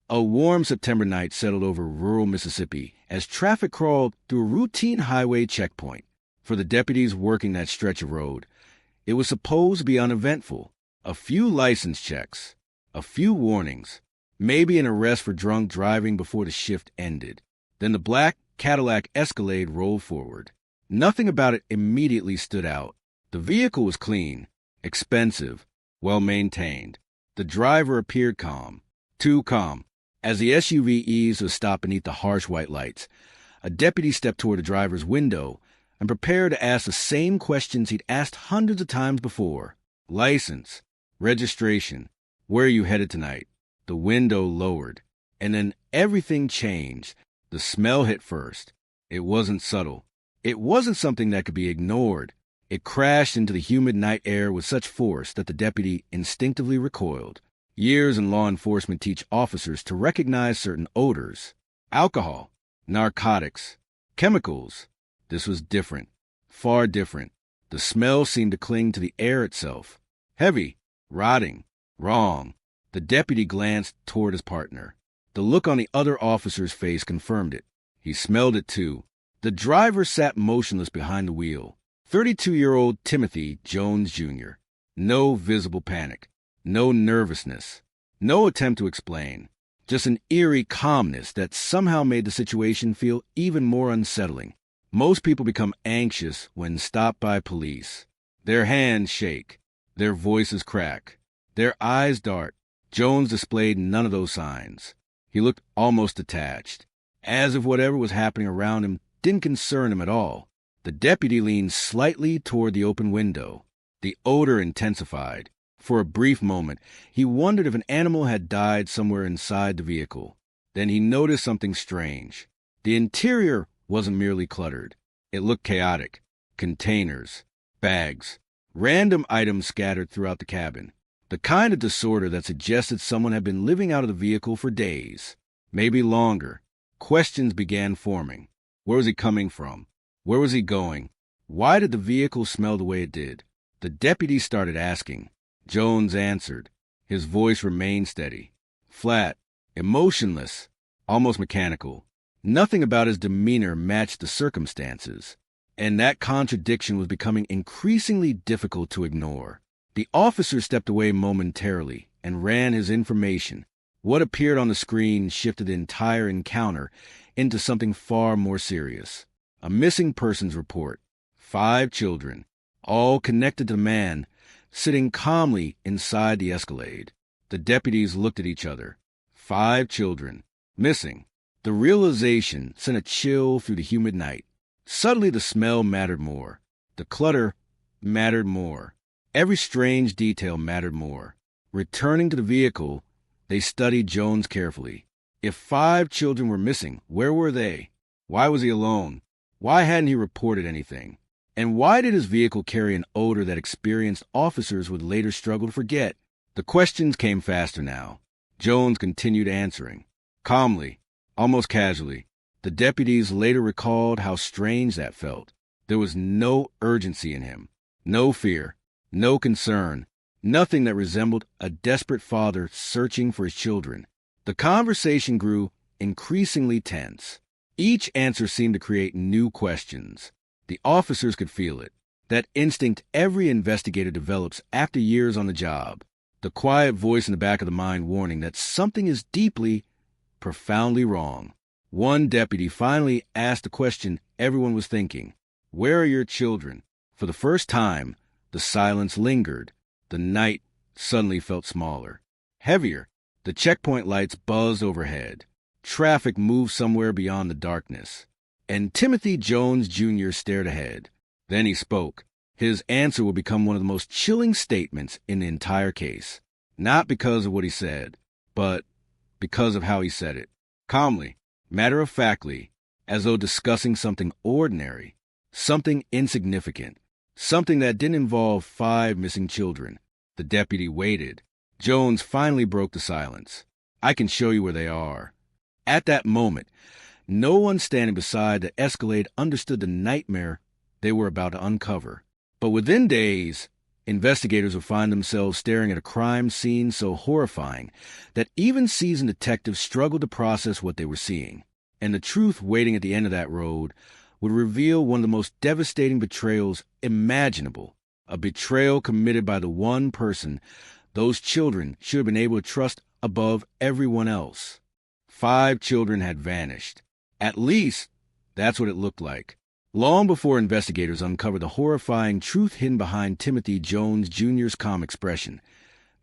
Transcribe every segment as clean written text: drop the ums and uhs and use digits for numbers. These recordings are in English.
A warm September night settled over rural Mississippi as traffic crawled through a routine highway checkpoint. For the deputies working that stretch of road, it was supposed to be uneventful. A few license checks, a few warnings, maybe an arrest for drunk driving before the shift ended. Then the black Cadillac Escalade rolled forward. Nothing about it immediately stood out. The vehicle was clean, expensive, well-maintained. The driver appeared calm, too calm. As the SUV eased to a stop beneath the harsh white lights, a deputy stepped toward the driver's window and prepared to ask the same questions he'd asked hundreds of times before. License, registration, where are you headed tonight? The window lowered, and then everything changed. The smell hit first. It wasn't subtle. It wasn't something that could be ignored. It crashed into the humid night air with such force that the deputy instinctively recoiled. Years in law enforcement teach officers to recognize certain odors. Alcohol, narcotics, chemicals. This was different, far different. The smell seemed to cling to the air itself. Heavy, rotting, wrong. The deputy glanced toward his partner. The look on the other officer's face confirmed it. He smelled it too. The driver sat motionless behind the wheel. 32-year-old Timothy Jones, Jr. No visible panic. No nervousness. No attempt to explain. Just an eerie calmness that somehow made the situation feel even more unsettling. Most people become anxious when stopped by police. Their hands shake. Their voices crack. Their eyes dart. Jones displayed none of those signs. He looked almost detached, as if whatever was happening around him didn't concern him at all. The deputy leaned slightly toward the open window. The odor intensified. For a brief moment, he wondered if an animal had died somewhere inside the vehicle. Then he noticed something strange. The interior wasn't merely cluttered. It looked chaotic. Containers, bags, random items scattered throughout the cabin. The kind of disorder that suggested someone had been living out of the vehicle for days, maybe longer. Questions began forming. Where was he coming from? Where was he going? Why did the vehicle smell the way it did? The deputy started asking. Jones answered. His voice remained steady, flat, emotionless, almost mechanical. Nothing about his demeanor matched the circumstances, and that contradiction was becoming increasingly difficult to ignore. The officer stepped away momentarily and ran his information. What appeared on the screen shifted the entire encounter into something far more serious. A missing persons report. 5 children, all connected to the man sitting calmly inside the Escalade. The deputies looked at each other. 5 children, missing. The realization sent a chill through the humid night. Suddenly the smell mattered more. The clutter mattered more. Every strange detail mattered more. Returning to the vehicle, they studied Jones carefully. If 5 children were missing, where were they? Why was he alone? Why hadn't he reported anything? And why did his vehicle carry an odor that experienced officers would later struggle to forget? The questions came faster now. Jones continued answering. Calmly, almost casually. The deputies later recalled how strange that felt. There was no urgency in him. No fear. No concern. Nothing that resembled a desperate father searching for his children. The conversation grew increasingly tense. Each answer seemed to create new questions. The officers could feel it. That instinct every investigator develops after years on the job. The quiet voice in the back of the mind warning that something is deeply, profoundly wrong. One deputy finally asked the question everyone was thinking. Where are your children? For the first time, the silence lingered. The night suddenly felt smaller, heavier. The checkpoint lights buzzed overhead. Traffic moved somewhere beyond the darkness. And Timothy Jones, Jr. stared ahead. Then he spoke. His answer would become one of the most chilling statements in the entire case. Not because of what he said, but because of how he said it. Calmly, matter-of-factly, as though discussing something ordinary, something insignificant, something that didn't involve 5 missing children. The deputy waited. Jones finally broke the silence. I can show you where they are. At that moment, no one standing beside the Escalade understood the nightmare they were about to uncover. But within days, Investigators would find themselves staring at a crime scene so horrifying that even seasoned detectives struggled to process what they were seeing. And the truth waiting at the end of that road would reveal one of the most devastating betrayals imaginable, a betrayal committed by the one person those children should have been able to trust above everyone else. 5 children had vanished. At least, that's what it looked like. Long before investigators uncovered the horrifying truth hidden behind Timothy Jones Jr.'s calm expression,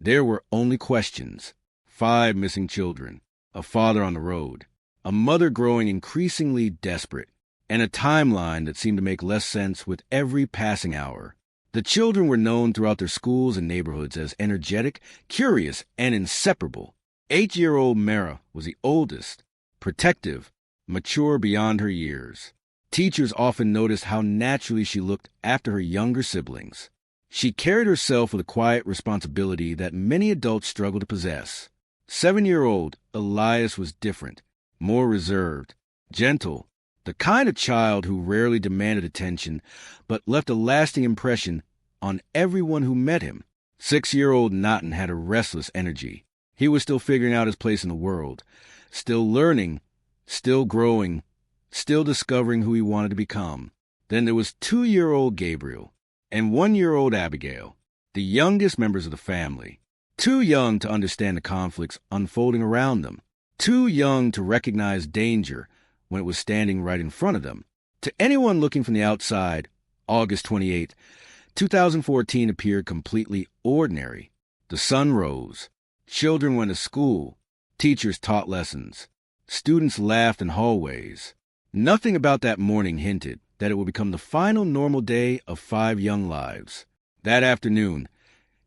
there were only questions. 5 missing children, a father on the road, a mother growing increasingly desperate, and a timeline that seemed to make less sense with every passing hour. The children were known throughout their schools and neighborhoods as energetic, curious, and inseparable. 8-year-old Merah was the oldest, protective, mature beyond her years. Teachers often noticed how naturally she looked after her younger siblings. She carried herself with a quiet responsibility that many adults struggle to possess. 7-year-old Elias was different, more reserved, gentle, the kind of child who rarely demanded attention but left a lasting impression on everyone who met him. 6-year-old Nahtahn had a restless energy. He was still figuring out his place in the world, still learning, still growing, still discovering who he wanted to become. Then there was 2-year-old Gabriel and 1-year-old Abigail, the youngest members of the family. Too young to understand the conflicts unfolding around them. Too young to recognize danger when it was standing right in front of them. To anyone looking from the outside, August 28, 2014 appeared completely ordinary. The sun rose. Children went to school. Teachers taught lessons. Students laughed in hallways. Nothing about that morning hinted that it would become the final normal day of 5 young lives. That afternoon,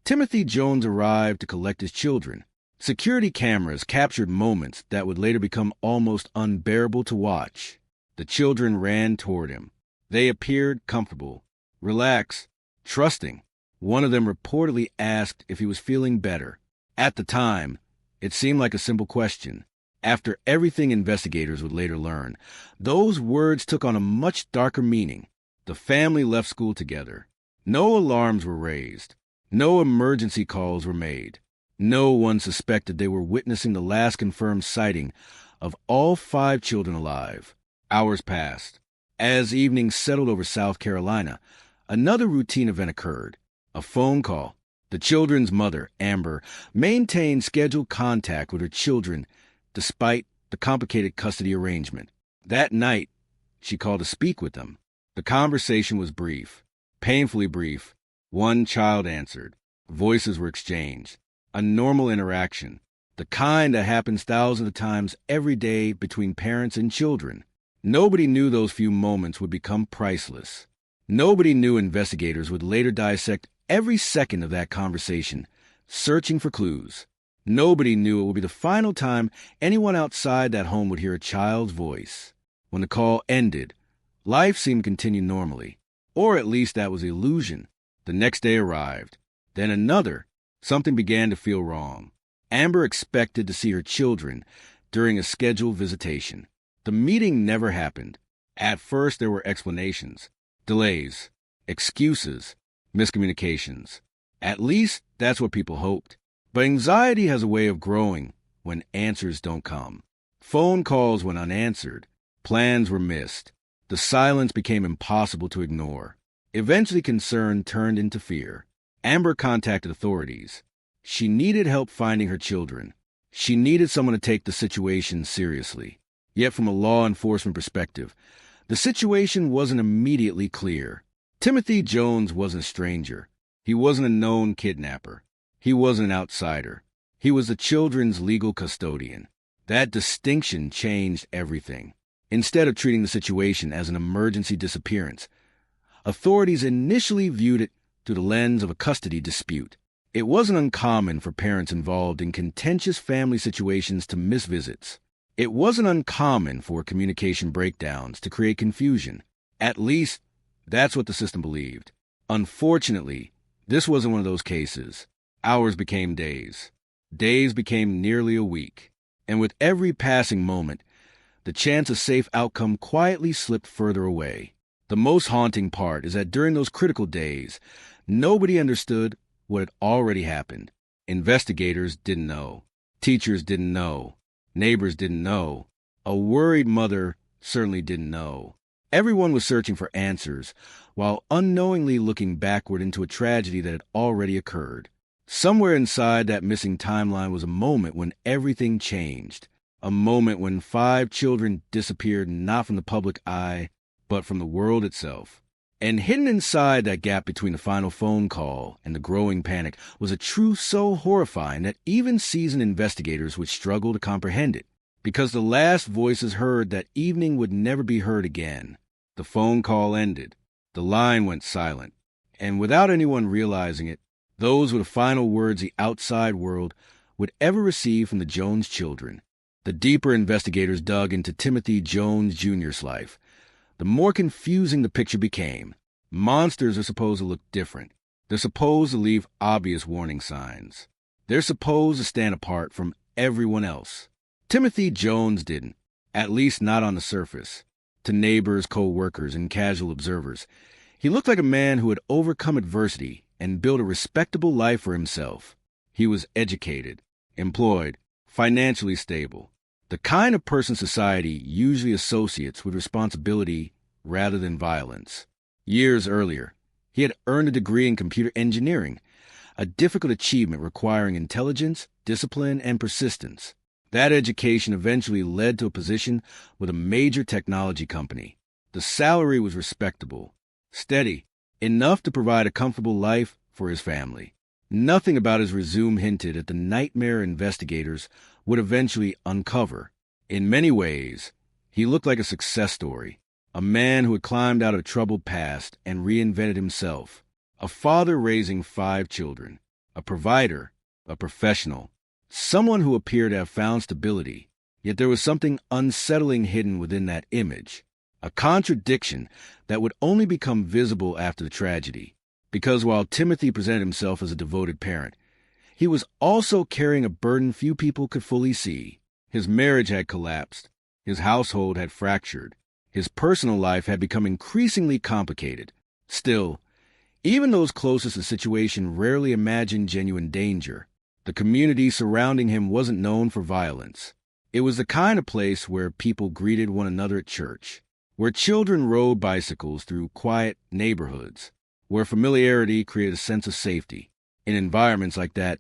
Timothy Jones arrived to collect his children. Security cameras captured moments that would later become almost unbearable to watch. The children ran toward him. They appeared comfortable, relaxed, trusting. One of them reportedly asked if he was feeling better. At the time, it seemed like a simple question. After everything investigators would later learn, those words took on a much darker meaning. The family left school together. No alarms were raised. No emergency calls were made. No one suspected they were witnessing the last confirmed sighting of all 5 children alive. Hours passed. As evening settled over South Carolina, another routine event occurred. A phone call. The children's mother, Amber, maintained scheduled contact with her children despite the complicated custody arrangement. That night, she called to speak with them. The conversation was brief, painfully brief. One child answered. Voices were exchanged. A normal interaction, the kind that happens thousands of times every day between parents and children. Nobody knew those few moments would become priceless. Nobody knew investigators would later dissect every second of that conversation, searching for clues. Nobody knew it would be the final time anyone outside that home would hear a child's voice. When the call ended, life seemed to continue normally, or at least that was the illusion. The next day arrived, then another. Something began to feel wrong. Amber expected to see her children during a scheduled visitation. The meeting never happened. At first, there were explanations, delays, excuses, miscommunications. At least that's what people hoped. But anxiety has a way of growing when answers don't come. Phone calls went unanswered. Plans were missed. The silence became impossible to ignore. Eventually, concern turned into fear. Amber contacted authorities. She needed help finding her children. She needed someone to take the situation seriously. Yet from a law enforcement perspective, the situation wasn't immediately clear. Timothy Jones wasn't a stranger. He wasn't a known kidnapper. He wasn't an outsider. He was the children's legal custodian. That distinction changed everything. Instead of treating the situation as an emergency disappearance, authorities initially viewed it through the lens of a custody dispute. It wasn't uncommon for parents involved in contentious family situations to miss visits. It wasn't uncommon for communication breakdowns to create confusion. At least, that's what the system believed. Unfortunately, this wasn't one of those cases. Hours became days. Days became nearly a week. And with every passing moment, the chance of safe outcome quietly slipped further away. The most haunting part is that during those critical days, Nobody understood what had already happened. Investigators didn't know. Teachers didn't know. Neighbors didn't know. A worried mother certainly didn't know. Everyone was searching for answers, while unknowingly looking backward into a tragedy that had already occurred. Somewhere inside that missing timeline was a moment when everything changed. A moment when 5 children disappeared not from the public eye, but from the world itself. And hidden inside that gap between the final phone call and the growing panic was a truth so horrifying that even seasoned investigators would struggle to comprehend it. Because the last voices heard that evening would never be heard again. The phone call ended. The line went silent. And without anyone realizing it, those were the final words the outside world would ever receive from the Jones children. The deeper investigators dug into Timothy Jones Jr.'s life, the more confusing the picture became. Monsters are supposed to look different. They're supposed to leave obvious warning signs. They're supposed to stand apart from everyone else. Timothy Jones didn't, at least not on the surface. To neighbors, co-workers, and casual observers, he looked like a man who had overcome adversity and built a respectable life for himself. He was educated, employed, financially stable. The kind of person society usually associates with responsibility rather than violence. Years earlier, he had earned a degree in computer engineering, a difficult achievement requiring intelligence, discipline, and persistence. That education eventually led to a position with a major technology company. The salary was respectable, steady, enough to provide a comfortable life for his family. Nothing about his resume hinted at the nightmare investigators would eventually uncover. In many ways, he looked like a success story, a man who had climbed out of a troubled past and reinvented himself, a father raising 5 children, a provider, a professional, someone who appeared to have found stability, yet there was something unsettling hidden within that image, a contradiction that would only become visible after the tragedy. Because while Timothy presented himself as a devoted parent, he was also carrying a burden few people could fully see. His marriage had collapsed. His household had fractured. His personal life had become increasingly complicated. Still, even those closest to the situation rarely imagined genuine danger. The community surrounding him wasn't known for violence. It was the kind of place where people greeted one another at church, where children rode bicycles through quiet neighborhoods, where familiarity created a sense of safety. In environments like that,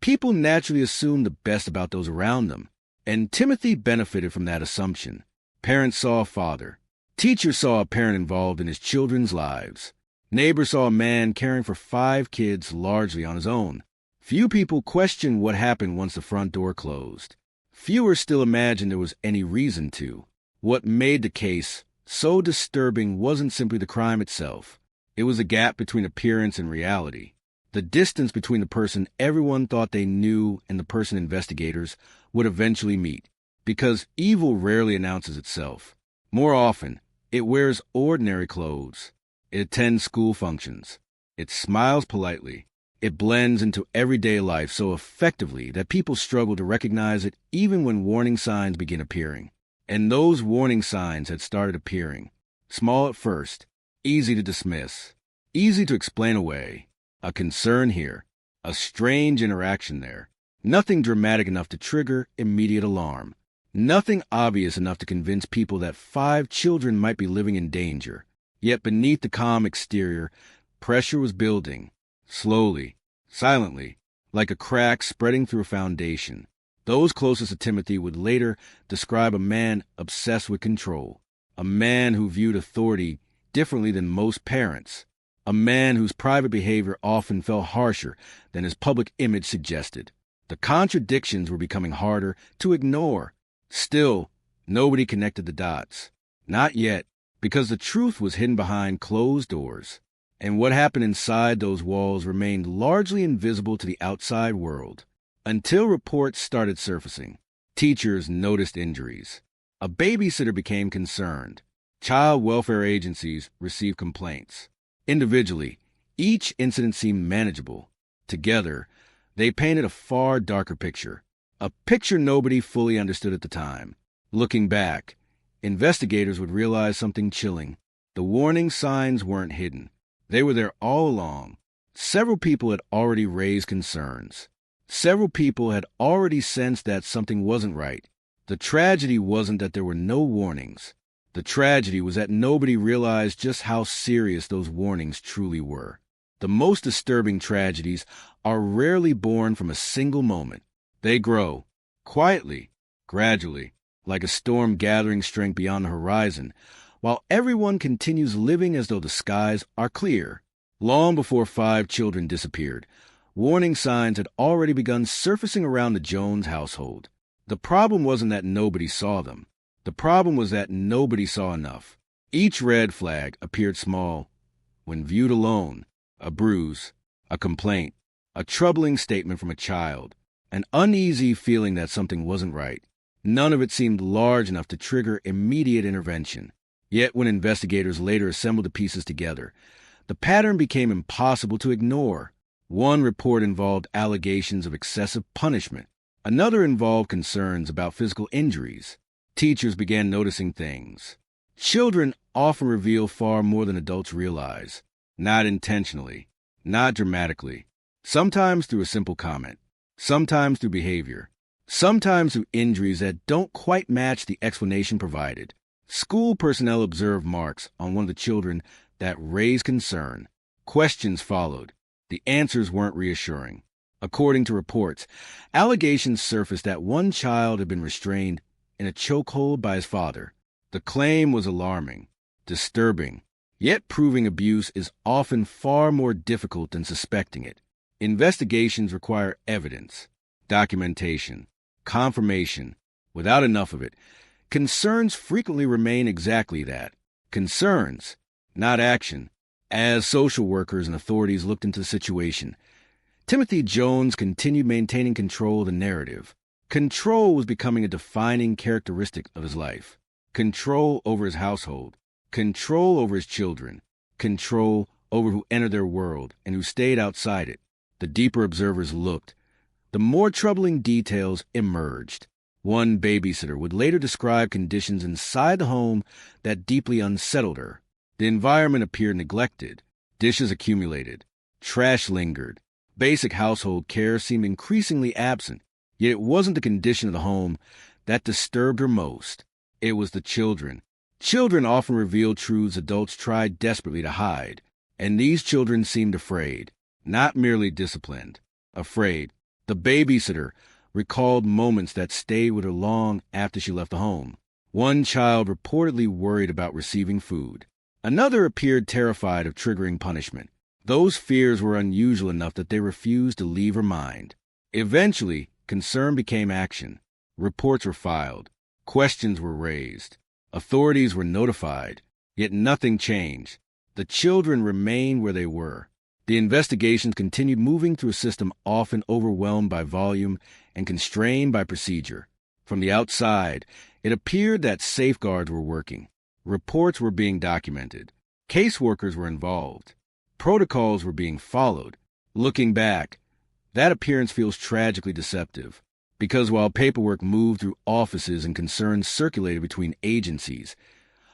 people naturally assumed the best about those around them, and Timothy benefited from that assumption. Parents saw a father. Teachers saw a parent involved in his children's lives. Neighbors saw a man caring for 5 kids largely on his own. Few people questioned what happened once the front door closed. Fewer still imagined there was any reason to. What made the case so disturbing wasn't simply the crime itself. It was a gap between appearance and reality. The distance between the person everyone thought they knew and the person investigators would eventually meet. Because evil rarely announces itself. More often, it wears ordinary clothes. It attends school functions. It smiles politely. It blends into everyday life so effectively that people struggle to recognize it even when warning signs begin appearing. And those warning signs had started appearing. Small at first, easy to dismiss, easy to explain away. A concern here, a strange interaction there. Nothing dramatic enough to trigger immediate alarm. Nothing obvious enough to convince people that 5 children might be living in danger. Yet beneath the calm exterior, pressure was building. Slowly, silently, like a crack spreading through a foundation. Those closest to Timothy would later describe a man obsessed with control, a man who viewed authority differently than most parents, a man whose private behavior often felt harsher than his public image suggested. The contradictions were becoming harder to ignore. Still, nobody connected the dots. Not yet, because the truth was hidden behind closed doors. And what happened inside those walls remained largely invisible to the outside world, until reports started surfacing. Teachers noticed injuries. A babysitter became concerned. Child welfare agencies received complaints. Individually, each incident seemed manageable. Together, they painted a far darker picture, a picture nobody fully understood at the time. Looking back, investigators would realize something chilling. The warning signs weren't hidden. They were there all along, Several people had already raised concerns. Several people had already sensed that something wasn't right. The tragedy wasn't that there were no warnings. The tragedy was that nobody realized just how serious those warnings truly were. The most disturbing tragedies are rarely born from a single moment. They grow, quietly, gradually, like a storm gathering strength beyond the horizon, while everyone continues living as though the skies are clear. Long before 5 children disappeared, warning signs had already begun surfacing around the Jones household. The problem wasn't that nobody saw them. The problem was that nobody saw enough. Each red flag appeared small. When viewed alone, a bruise, a complaint, a troubling statement from a child, an uneasy feeling that something wasn't right. None of it seemed large enough to trigger immediate intervention. Yet when investigators later assembled the pieces together, the pattern became impossible to ignore. One report involved allegations of excessive punishment. Another involved concerns about physical injuries. Teachers began noticing things. Children often reveal far more than adults realize. Not intentionally, not dramatically. Sometimes through a simple comment. Sometimes through behavior. Sometimes through injuries that don't quite match the explanation provided. School personnel observed marks on one of the children that raised concern. Questions followed. The answers weren't reassuring. According to reports, allegations surfaced that one child had been restrained in a chokehold by his father. The claim was alarming, disturbing, yet proving abuse is often far more difficult than suspecting it. Investigations require evidence, documentation, confirmation. Without enough of it, concerns frequently remain exactly that, concerns, not action. As social workers and authorities looked into the situation, Timothy Jones continued maintaining control of the narrative. Control was becoming a defining characteristic of his life. Control over his household. Control over his children. Control over who entered their world and who stayed outside it. The deeper observers looked, the more troubling details emerged. One babysitter would later describe conditions inside the home that deeply unsettled her. The environment appeared neglected. Dishes accumulated. Trash lingered. Basic household care seemed increasingly absent. Yet it wasn't the condition of the home that disturbed her most. It was the children. Children often reveal truths adults try desperately to hide. And these children seemed afraid. Not merely disciplined. Afraid. The babysitter recalled moments that stayed with her long after she left the home. One child reportedly worried about receiving food. Another appeared terrified of triggering punishment. Those fears were unusual enough that they refused to leave her mind. Eventually, concern became action. Reports were filed. Questions were raised. Authorities were notified. Yet nothing changed. The children remained where they were. The investigations continued moving through a system often overwhelmed by volume and constrained by procedure. From the outside, it appeared that safeguards were working. Reports were being documented. Caseworkers were involved. Protocols were being followed. Looking back, that appearance feels tragically deceptive, because while paperwork moved through offices and concerns circulated between agencies,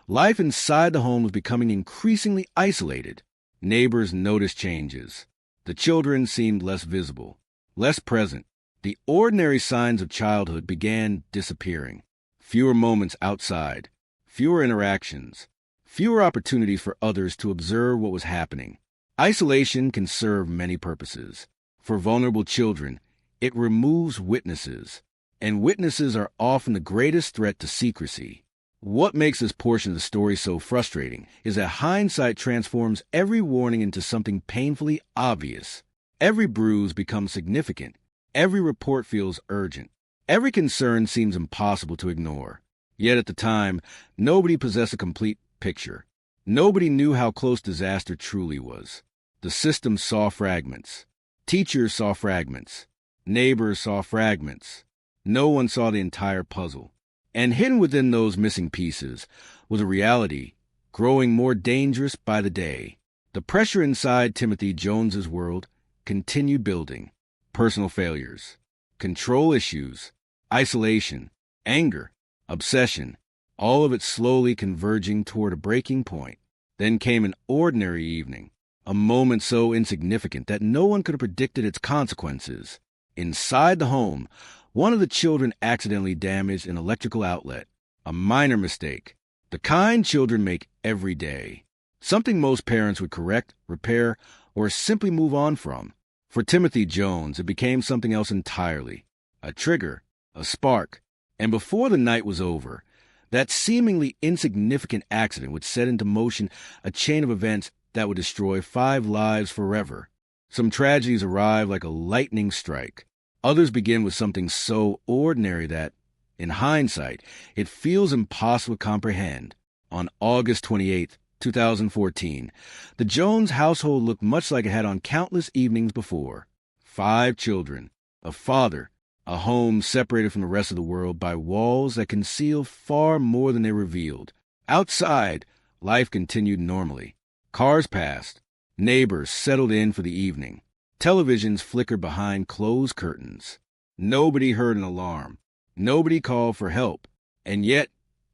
life inside the home was becoming increasingly isolated. Neighbors noticed changes. The children seemed less visible, less present. The ordinary signs of childhood began disappearing. Fewer moments outside, fewer interactions, fewer opportunities for others to observe what was happening. Isolation can serve many purposes. For vulnerable children, it removes witnesses, and witnesses are often the greatest threat to secrecy. What makes this portion of the story so frustrating is that hindsight transforms every warning into something painfully obvious. Every bruise becomes significant. Every report feels urgent. Every concern seems impossible to ignore. Yet at the time, nobody possessed a complete picture. Nobody knew how close disaster truly was. The system saw fragments. Teachers saw fragments. Neighbors saw fragments. No one saw the entire puzzle. And hidden within those missing pieces was a reality growing more dangerous by the day. The pressure inside Timothy Jones's world continued building. Personal failures, control issues, isolation, anger, obsession, all of it slowly converging toward a breaking point. Then came an ordinary evening. A moment so insignificant that no one could have predicted its consequences. Inside the home, one of the children accidentally damaged an electrical outlet. A minor mistake. The kind children make every day. Something most parents would correct, repair, or simply move on from. For Timothy Jones, it became something else entirely. A trigger, a spark. And before the night was over, that seemingly insignificant accident would set into motion a chain of events that would destroy 5 lives forever. Some tragedies arrive like a lightning strike. Others begin with something so ordinary that, in hindsight, it feels impossible to comprehend. On August 28, 2014, the Jones household looked much like it had on countless evenings before. 5 children, a father, a home separated from the rest of the world by walls that concealed far more than they revealed. Outside, life continued normally. Cars passed. Neighbors settled in for the evening. Televisions flickered behind closed curtains. Nobody heard an alarm. Nobody called for help. And yet,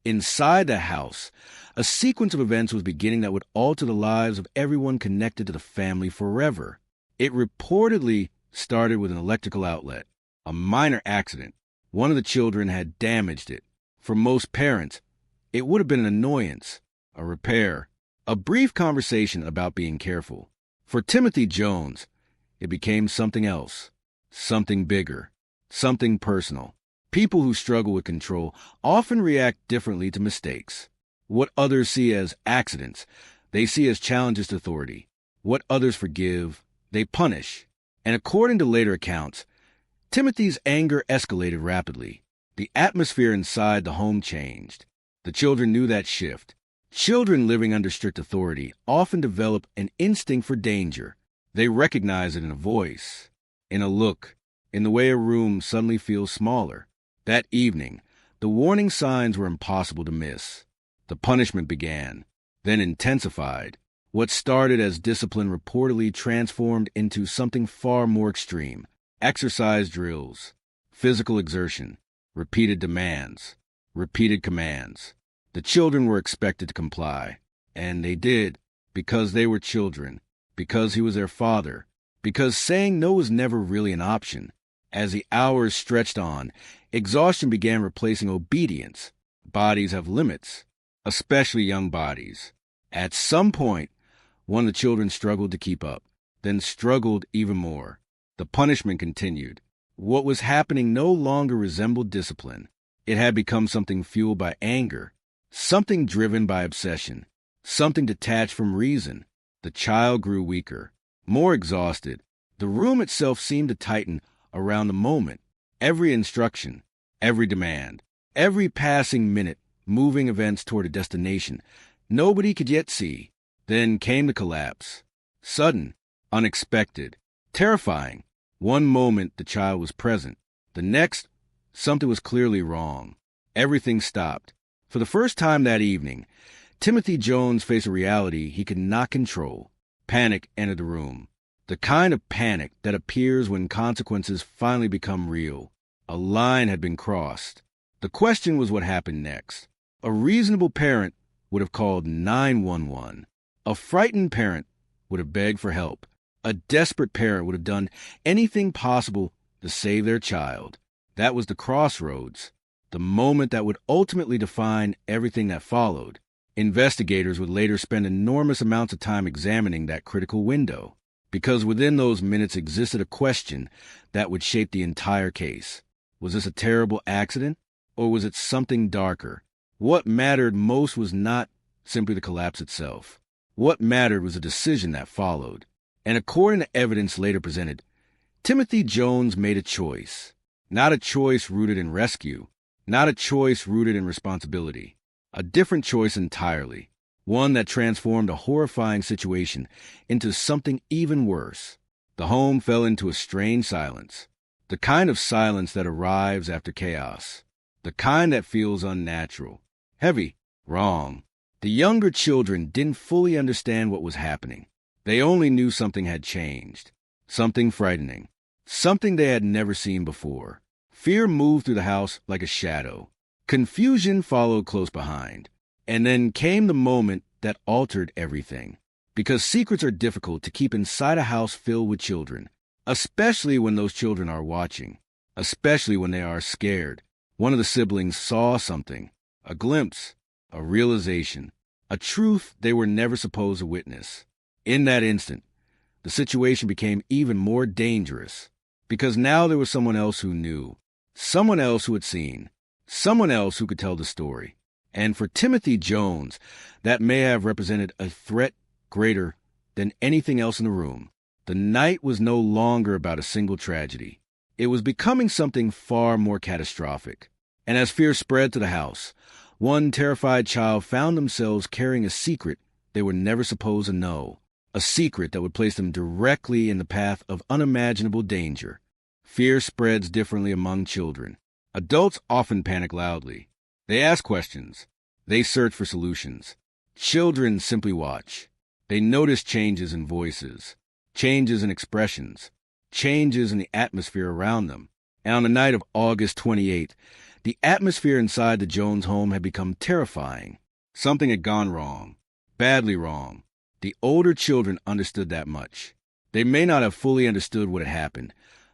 inside the house, a sequence of events was beginning that would alter the lives of everyone connected to the family forever. It reportedly started with an electrical outlet. A minor accident. One of the children had damaged it. For most parents, it would have been an annoyance, a repair, a brief conversation about being careful. For Timothy Jones, it became something else, something bigger, something personal. People who struggle with control often react differently to mistakes. What others see as accidents, they see as challenges to authority. What others forgive, they punish. And according to later accounts, Timothy's anger escalated rapidly. The atmosphere inside the home changed. The children knew that shift. Children living under strict authority often develop an instinct for danger. They recognize it in a voice, in a look, in the way a room suddenly feels smaller. That evening, the warning signs were impossible to miss. The punishment began, then intensified. What started as discipline reportedly transformed into something far more extreme. Exercise drills, physical exertion, repeated demands, repeated commands. The children were expected to comply, and they did, because they were children, because he was their father, because saying no was never really an option. As the hours stretched on, exhaustion began replacing obedience. Bodies have limits, especially young bodies. At some point, one of the children struggled to keep up, then struggled even more. The punishment continued. What was happening no longer resembled discipline. It had become something fueled by anger, something driven by obsession, something detached from reason. The child grew weaker, more exhausted. The room itself seemed to tighten around the moment. Every instruction, every demand, every passing minute, moving events toward a destination nobody could yet see. Then came the collapse. Sudden, unexpected, terrifying. One moment the child was present. The next, something was clearly wrong. Everything stopped. For the first time that evening, Timothy Jones faced a reality he could not control. Panic entered the room. The kind of panic that appears when consequences finally become real. A line had been crossed. The question was what happened next. A reasonable parent would have called 911. A frightened parent would have begged for help. A desperate parent would have done anything possible to save their child. That was the crossroads, the moment that would ultimately define everything that followed. Investigators would later spend enormous amounts of time examining that critical window, because within those minutes existed a question that would shape the entire case. Was this a terrible accident, or was it something darker? What mattered most was not simply the collapse itself. What mattered was the decision that followed. And according to evidence later presented, Timothy Jones made a choice. Not a choice rooted in rescue. Not a choice rooted in responsibility. A different choice entirely. One that transformed a horrifying situation into something even worse. The home fell into a strange silence. The kind of silence that arrives after chaos. The kind that feels unnatural. Heavy. Wrong. The younger children didn't fully understand what was happening. They only knew something had changed. Something frightening. Something they had never seen before. Fear moved through the house like a shadow. Confusion followed close behind. And then came the moment that altered everything. because secrets are difficult to keep inside a house filled with children, especially when those children are watching, especially when they are scared. One of the siblings saw something, a glimpse, a realization, a truth they were never supposed to witness. In that instant, the situation became even more dangerous, because now there was someone else who knew, someone else who had seen, someone else who could tell the story. And for Timothy Jones, that may have represented a threat greater than anything else in the room. The night was no longer about a single tragedy. It was becoming something far more catastrophic. And as fear spread to the house, one terrified child found themselves carrying a secret they were never supposed to know, a secret that would place them directly in the path of unimaginable danger. Fear spreads differently among children. Adults often panic loudly. They ask questions. They search for solutions. Children simply watch. They notice changes in voices, changes in expressions, changes in the atmosphere around them. And on the night of August 28th, the atmosphere inside the Jones home had become terrifying. Something had gone wrong, badly wrong. The older children understood that much. They may not have fully understood what had happened,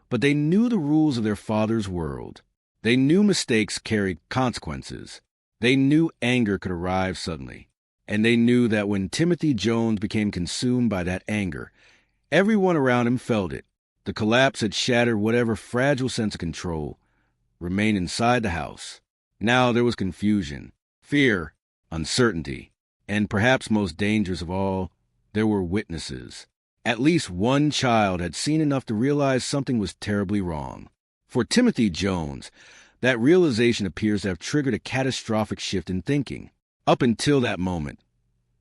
but they knew the rules of their father's world. They knew mistakes carried consequences. They knew anger could arrive suddenly. And they knew that when Timothy Jones became consumed by that anger, everyone around him felt it. The collapse had shattered whatever fragile sense of control remained inside the house. Now there was confusion, fear, uncertainty, and perhaps most dangerous of all, there were witnesses. At least one child had seen enough to realize something was terribly wrong. For Timothy Jones, that realization appears to have triggered a catastrophic shift in thinking. Up until that moment,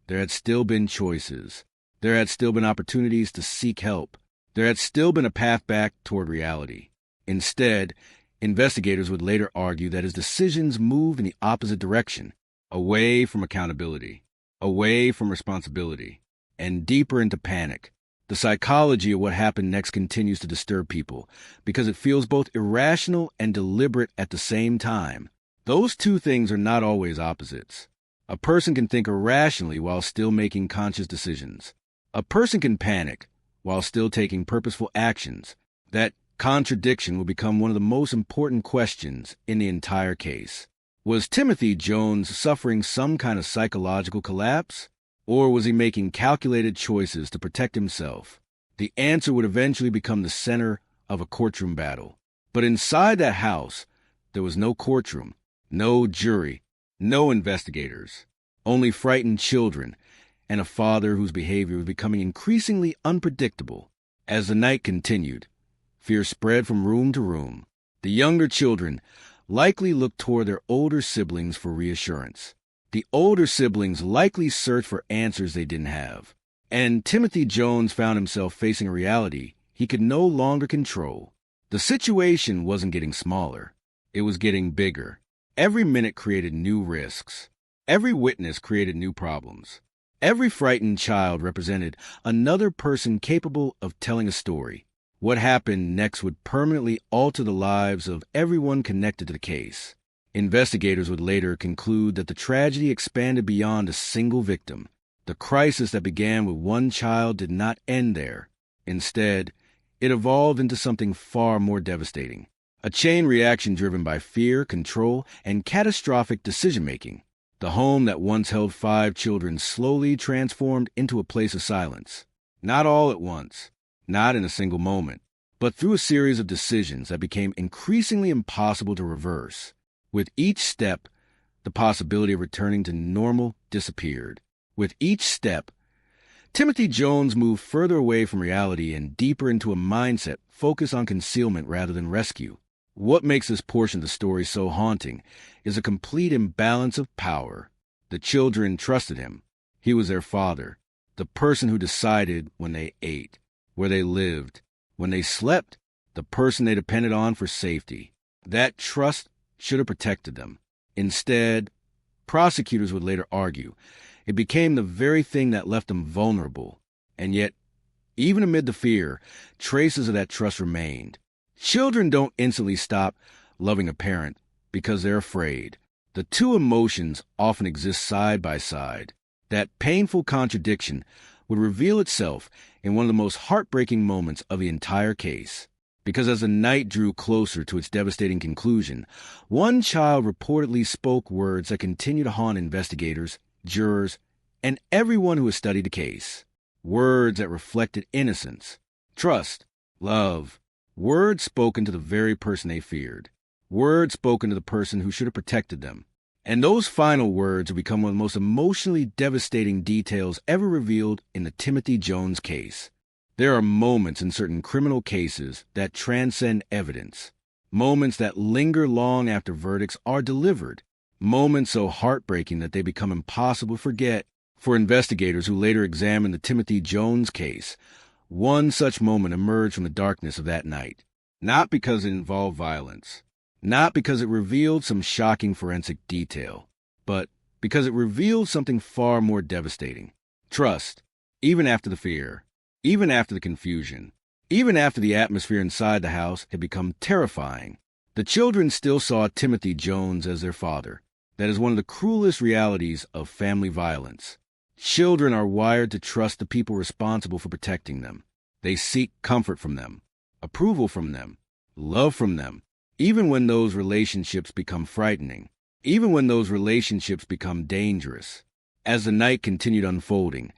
there had still been choices. There had still been opportunities to seek help. There had still been a path back toward reality. Instead, investigators would later argue that his decisions moved in the opposite direction, away from accountability, away from responsibility, and deeper into panic. The psychology of what happened next continues to disturb people because it feels both irrational and deliberate at the same time. Those two things are not always opposites. A person can think irrationally while still making conscious decisions. A person can panic while still taking purposeful actions. That contradiction will become one of the most important questions in the entire case. Was Timothy Jones suffering some kind of psychological collapse? Or was he making calculated choices to protect himself? The answer would eventually become the center of a courtroom battle. But inside that house, there was no courtroom, no jury, no investigators, only frightened children and a father whose behavior was becoming increasingly unpredictable. As the night continued, fear spread from room to room. The younger children likely looked toward their older siblings for reassurance. The older siblings likely searched for answers they didn't have. And Timothy Jones found himself facing a reality he could no longer control. The situation wasn't getting smaller. It was getting bigger. Every minute created new risks. Every witness created new problems. Every frightened child represented another person capable of telling a story. What happened next would permanently alter the lives of everyone connected to the case. Investigators would later conclude that the tragedy expanded beyond a single victim. The crisis that began with one child did not end there. Instead, it evolved into something far more devastating. A chain reaction driven by fear, control, and catastrophic decision-making. The home that once held 5 children slowly transformed into a place of silence. Not all at once, not in a single moment, but through a series of decisions that became increasingly impossible to reverse. With each step, the possibility of returning to normal disappeared. With each step, Timothy Jones moved further away from reality and deeper into a mindset focused on concealment rather than rescue. What makes this portion of the story so haunting is a complete imbalance of power. The children trusted him. He was their father, the person who decided when they ate, where they lived, when they slept, the person they depended on for safety. That trust should have protected them. Instead, prosecutors would later argue, it became the very thing that left them vulnerable. And yet, even amid the fear, traces of that trust remained. Children don't instantly stop loving a parent because they're afraid. The two emotions often exist side by side. That painful contradiction would reveal itself in one of the most heartbreaking moments of the entire case. Because as the night drew closer to its devastating conclusion, one child reportedly spoke words that continue to haunt investigators, jurors, and everyone who has studied the case. Words that reflected innocence, trust, love. Words spoken to the very person they feared. Words spoken to the person who should have protected them. And those final words have become one of the most emotionally devastating details ever revealed in the Timothy Jones case. There are moments in certain criminal cases that transcend evidence. Moments that linger long after verdicts are delivered. Moments so heartbreaking that they become impossible to forget. For investigators who later examined the Timothy Jones case, one such moment emerged from the darkness of that night. Not because it involved violence. Not because it revealed some shocking forensic detail. But because it revealed something far more devastating. Trust, even after the fear. Even after the confusion, even after the atmosphere inside the house had become terrifying, the children still saw Timothy Jones as their father. That is one of the cruelest realities of family violence. Children are wired to trust the people responsible for protecting them. They seek comfort from them, approval from them, love from them, even when those relationships become frightening, even when those relationships become dangerous. As the night continued unfolding,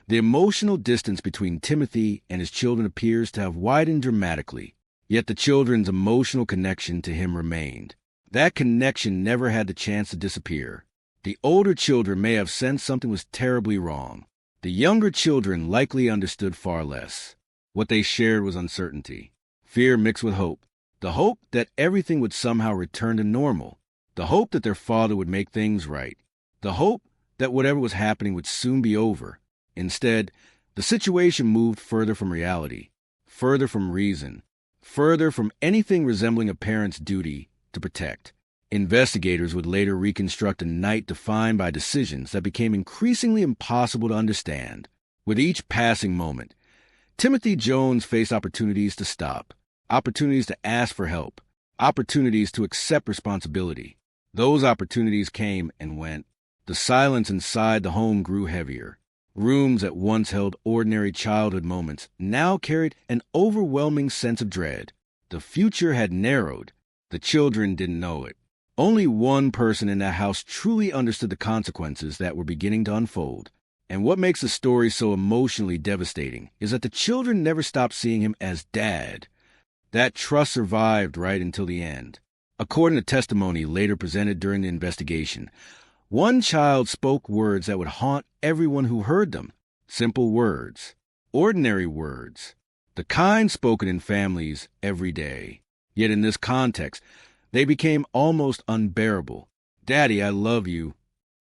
the emotional distance between Timothy and his children appears to have widened dramatically, yet the children's emotional connection to him remained. That connection never had the chance to disappear. The older children may have sensed something was terribly wrong. The younger children likely understood far less. What they shared was uncertainty, fear mixed with hope. The hope that everything would somehow return to normal. The hope that their father would make things right. The hope that whatever was happening would soon be over. Instead, the situation moved further from reality, further from reason, further from anything resembling a parent's duty to protect. Investigators would later reconstruct a night defined by decisions that became increasingly impossible to understand. With each passing moment, Timothy Jones faced opportunities to stop, opportunities to ask for help, opportunities to accept responsibility. Those opportunities came and went. The silence inside the home grew heavier. Rooms that once held ordinary childhood moments now carried an overwhelming sense of dread. The future had narrowed. The children didn't know it. Only one person in that house truly understood the consequences that were beginning to unfold. And what makes the story so emotionally devastating is that the children never stopped seeing him as Dad. That trust survived right until the end. According to testimony later presented during the investigation, one child spoke words that would haunt everyone who heard them. Simple words. Ordinary words. The kind spoken in families every day. Yet in this context, they became almost unbearable. Daddy, I love you.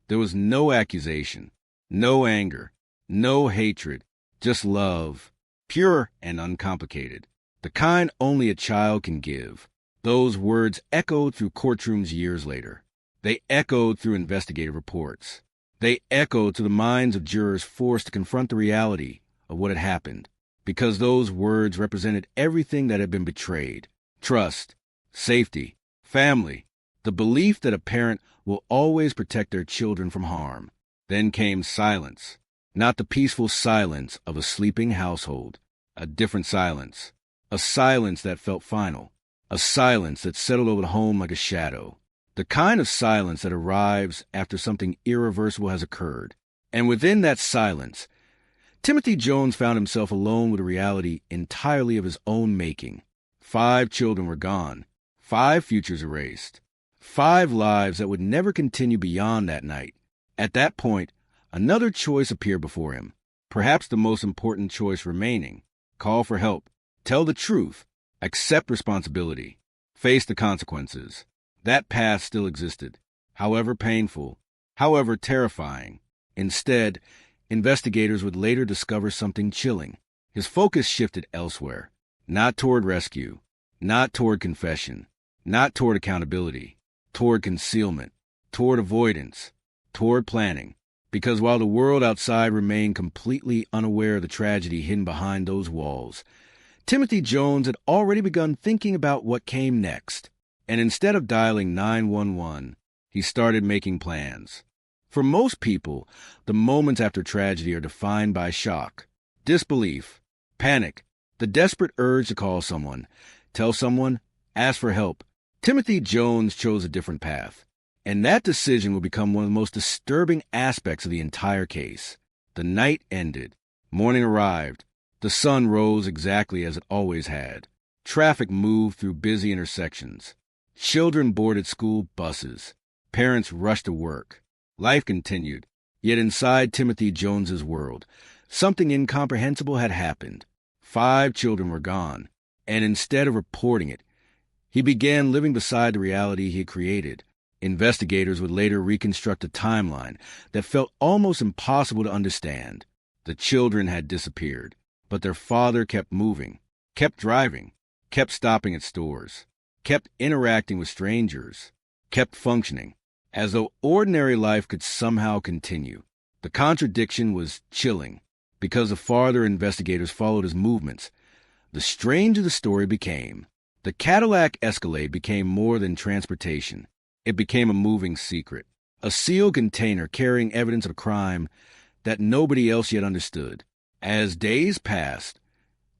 There was no accusation, no anger, no hatred, just love. Pure and uncomplicated. The kind only a child can give. Those words echoed through courtrooms years later. They echoed through investigative reports. They echoed to the minds of jurors forced to confront the reality of what had happened, because those words represented everything that had been betrayed. Trust, safety, family, the belief that a parent will always protect their children from harm. Then came silence, not the peaceful silence of a sleeping household, a different silence, a silence that felt final, a silence that settled over the home like a shadow. The kind of silence that arrives after something irreversible has occurred. And within that silence, Timothy Jones found himself alone with a reality entirely of his own making. 5 children were gone, 5 futures erased, 5 lives that would never continue beyond that night. At that point, another choice appeared before him, perhaps the most important choice remaining. Call for help, tell the truth, accept responsibility, face the consequences. That path still existed, however painful, however terrifying. Instead, investigators would later discover something chilling. His focus shifted elsewhere, not toward rescue, not toward confession, not toward accountability, toward concealment, toward avoidance, toward planning. Because while the world outside remained completely unaware of the tragedy hidden behind those walls, Timothy Jones had already begun thinking about what came next. And instead of dialing 911, he started making plans. For most people, the moments after tragedy are defined by shock, disbelief, panic, the desperate urge to call someone, tell someone, ask for help. Timothy Jones chose a different path, and that decision will become one of the most disturbing aspects of the entire case. The night ended. Morning arrived. The sun rose exactly as it always had. Traffic moved through busy intersections. Children boarded school buses. Parents rushed to work. Life continued. Yet inside Timothy Jones's world, something incomprehensible had happened. 5 children were gone, and instead of reporting it, he began living beside the reality he had created. Investigators would later reconstruct a timeline that felt almost impossible to understand. The children had disappeared, but their father kept moving, kept driving, kept stopping at stores, kept interacting with strangers, kept functioning, as though ordinary life could somehow continue. The contradiction was chilling, because the farther investigators followed his movements, the stranger the story became. The Cadillac Escalade became more than transportation. It became a moving secret, a sealed container carrying evidence of a crime that nobody else yet understood. As days passed,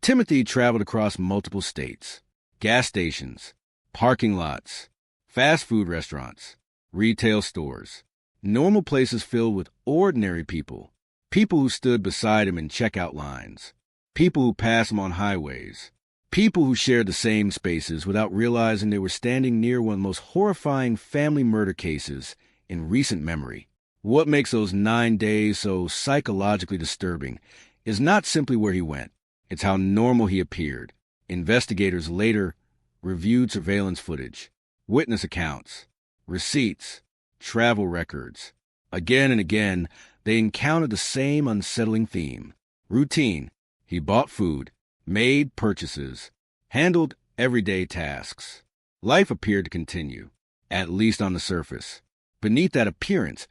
Timothy traveled across multiple states, gas stations, parking lots, fast food restaurants, retail stores, normal places filled with ordinary people, people who stood beside him in checkout lines, people who passed him on highways, people who shared the same spaces without realizing they were standing near one of the most horrifying family murder cases in recent memory. What makes those 9 days so psychologically disturbing is not simply where he went, it's how normal he appeared. Investigators later reviewed surveillance footage, witness accounts, receipts, travel records. Again and again, they encountered the same unsettling theme. Routine. He bought food, made purchases, handled everyday tasks. Life appeared to continue, at least on the surface. Beneath that appearance,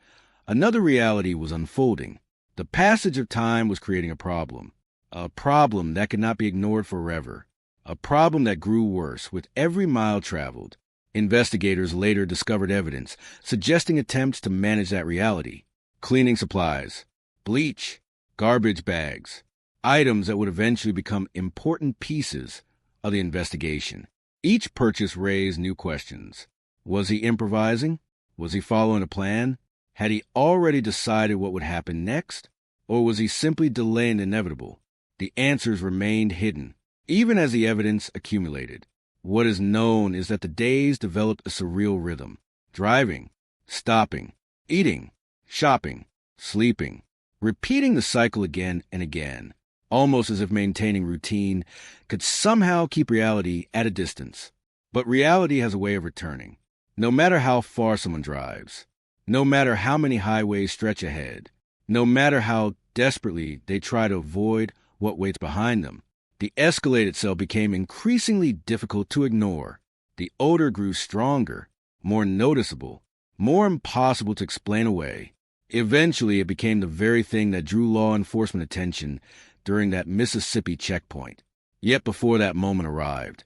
another reality was unfolding. The passage of time was creating a problem that could not be ignored forever, a problem that grew worse with every mile traveled. Investigators later discovered evidence suggesting attempts to manage that reality. Cleaning supplies, bleach, garbage bags, items that would eventually become important pieces of the investigation. Each purchase raised new questions. Was he improvising? Was he following a plan? Had he already decided what would happen next? Or was he simply delaying the inevitable? The answers remained hidden, even as the evidence accumulated. What is known is that the days developed a surreal rhythm. Driving, stopping, eating, shopping, sleeping, repeating the cycle again and again, almost as if maintaining routine could somehow keep reality at a distance. But reality has a way of returning. No matter how far someone drives, no matter how many highways stretch ahead, no matter how desperately they try to avoid what waits behind them, the Escalade itself became increasingly difficult to ignore. The odor grew stronger, more noticeable, more impossible to explain away. Eventually, it became the very thing that drew law enforcement attention during that Mississippi checkpoint. Yet before that moment arrived,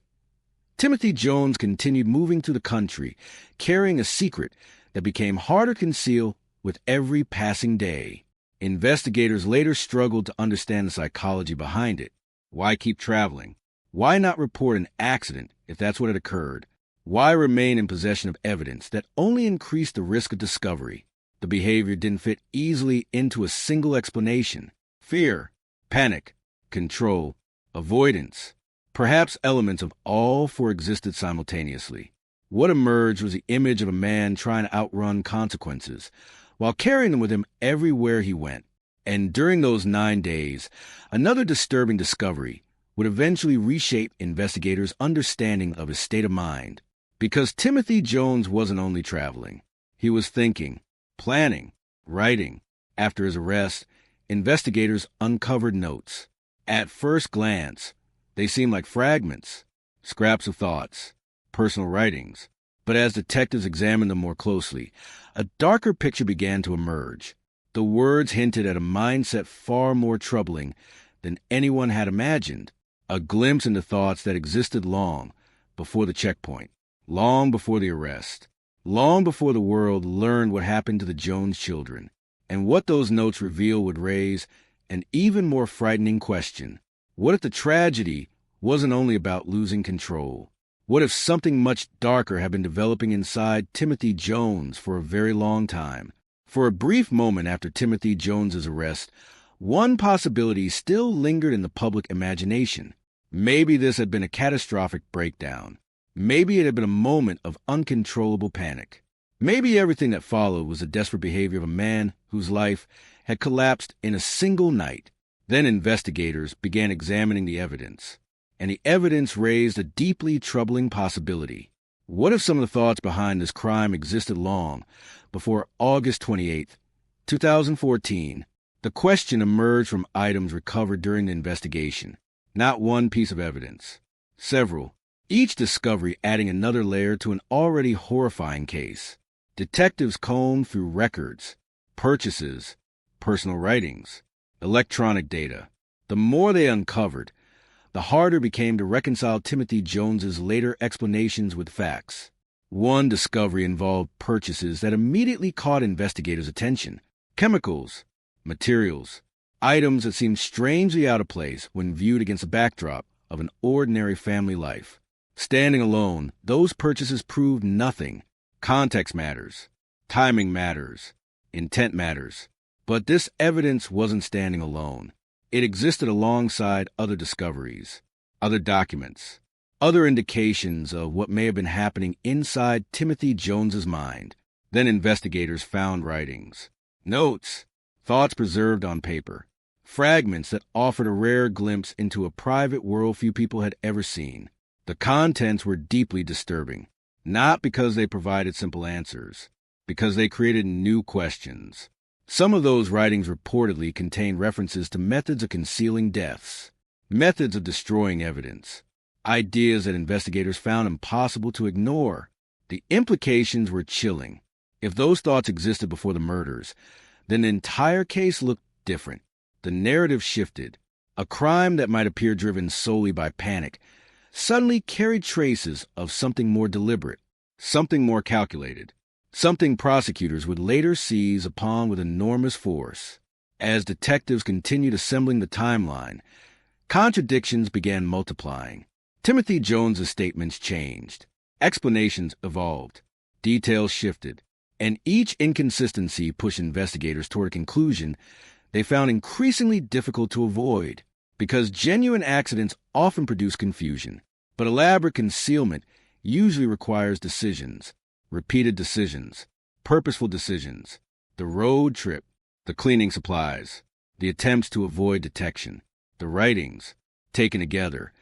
Timothy Jones continued moving through the country, carrying a secret that became harder to conceal with every passing day. Investigators later struggled to understand the psychology behind it. Why keep traveling? Why not report an accident if that's what had occurred? Why remain in possession of evidence that only increased the risk of discovery? The behavior didn't fit easily into a single explanation. Fear, panic, control, avoidance. Perhaps elements of all four existed simultaneously. What emerged was the image of a man trying to outrun consequences, while carrying them with him everywhere he went. And during those 9 days, another disturbing discovery would eventually reshape investigators' understanding of his state of mind. Because Timothy Jones wasn't only traveling. He was thinking, planning, writing. After his arrest, investigators uncovered notes. At first glance, they seemed like fragments, scraps of thoughts, personal writings. But as detectives examined them more closely, a darker picture began to emerge. The words hinted at a mindset far more troubling than anyone had imagined, a glimpse into thoughts that existed long before the checkpoint, long before the arrest, long before the world learned what happened to the Jones children. And what those notes reveal would raise an even more frightening question. What if the tragedy wasn't only about losing control? What if something much darker had been developing inside Timothy Jones for a very long time? For a brief moment after Timothy Jones's arrest, one possibility still lingered in the public imagination. Maybe this had been a catastrophic breakdown. Maybe it had been a moment of uncontrollable panic. Maybe everything that followed was the desperate behavior of a man whose life had collapsed in a single night. Then investigators began examining the evidence, and the evidence raised a deeply troubling possibility. What if some of the thoughts behind this crime existed long before August 28, 2014? The question emerged from items recovered during the investigation. Not one piece of evidence. Several. Each discovery adding another layer to an already horrifying case. Detectives combed through records, purchases, personal writings, electronic data. The more they uncovered, the harder it became to reconcile Timothy Jones's later explanations with facts. One discovery involved purchases that immediately caught investigators' attention. Chemicals, materials, items that seemed strangely out of place when viewed against the backdrop of an ordinary family life. Standing alone, those purchases proved nothing. Context matters, timing matters, intent matters. But this evidence wasn't standing alone. It existed alongside other discoveries, other documents, other indications of what may have been happening inside Timothy Jones's mind. Then investigators found writings, notes, thoughts preserved on paper, fragments that offered a rare glimpse into a private world few people had ever seen. The contents were deeply disturbing, not because they provided simple answers, because they created new questions. Some of those writings reportedly contained references to methods of concealing deaths, methods of destroying evidence, ideas that investigators found impossible to ignore. The implications were chilling. If those thoughts existed before the murders, then the entire case looked different. The narrative shifted. A crime that might appear driven solely by panic suddenly carried traces of something more deliberate, something more calculated, something prosecutors would later seize upon with enormous force. As detectives continued assembling the timeline, contradictions began multiplying. Timothy Jones's statements changed, explanations evolved, details shifted, and each inconsistency pushed investigators toward a conclusion they found increasingly difficult to avoid, because genuine accidents often produce confusion. But elaborate concealment usually requires decisions, repeated decisions, purposeful decisions. The road trip, the cleaning supplies, the attempts to avoid detection, the writings, taken together.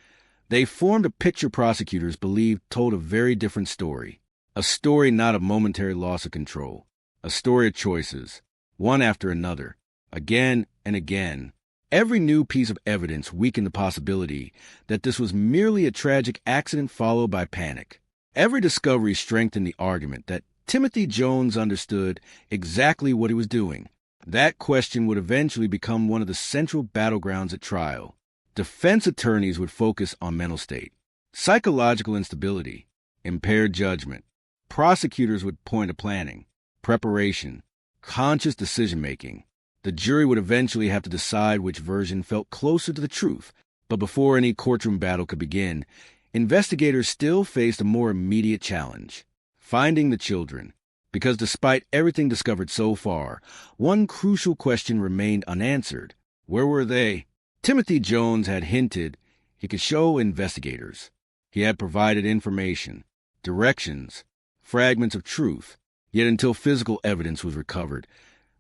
They formed a picture prosecutors believed told a very different story. A story not of momentary loss of control. A story of choices, one after another, again and again. Every new piece of evidence weakened the possibility that this was merely a tragic accident followed by panic. Every discovery strengthened the argument that Timothy Jones understood exactly what he was doing. That question would eventually become one of the central battlegrounds at trial. Defense attorneys would focus on mental state, psychological instability, impaired judgment. Prosecutors would point to planning, preparation, conscious decision-making. The jury would eventually have to decide which version felt closer to the truth. But before any courtroom battle could begin, investigators still faced a more immediate challenge: finding the children. Because despite everything discovered so far, one crucial question remained unanswered. Where were they? Timothy Jones had hinted he could show investigators. He had provided information, directions, fragments of truth. Yet until physical evidence was recovered,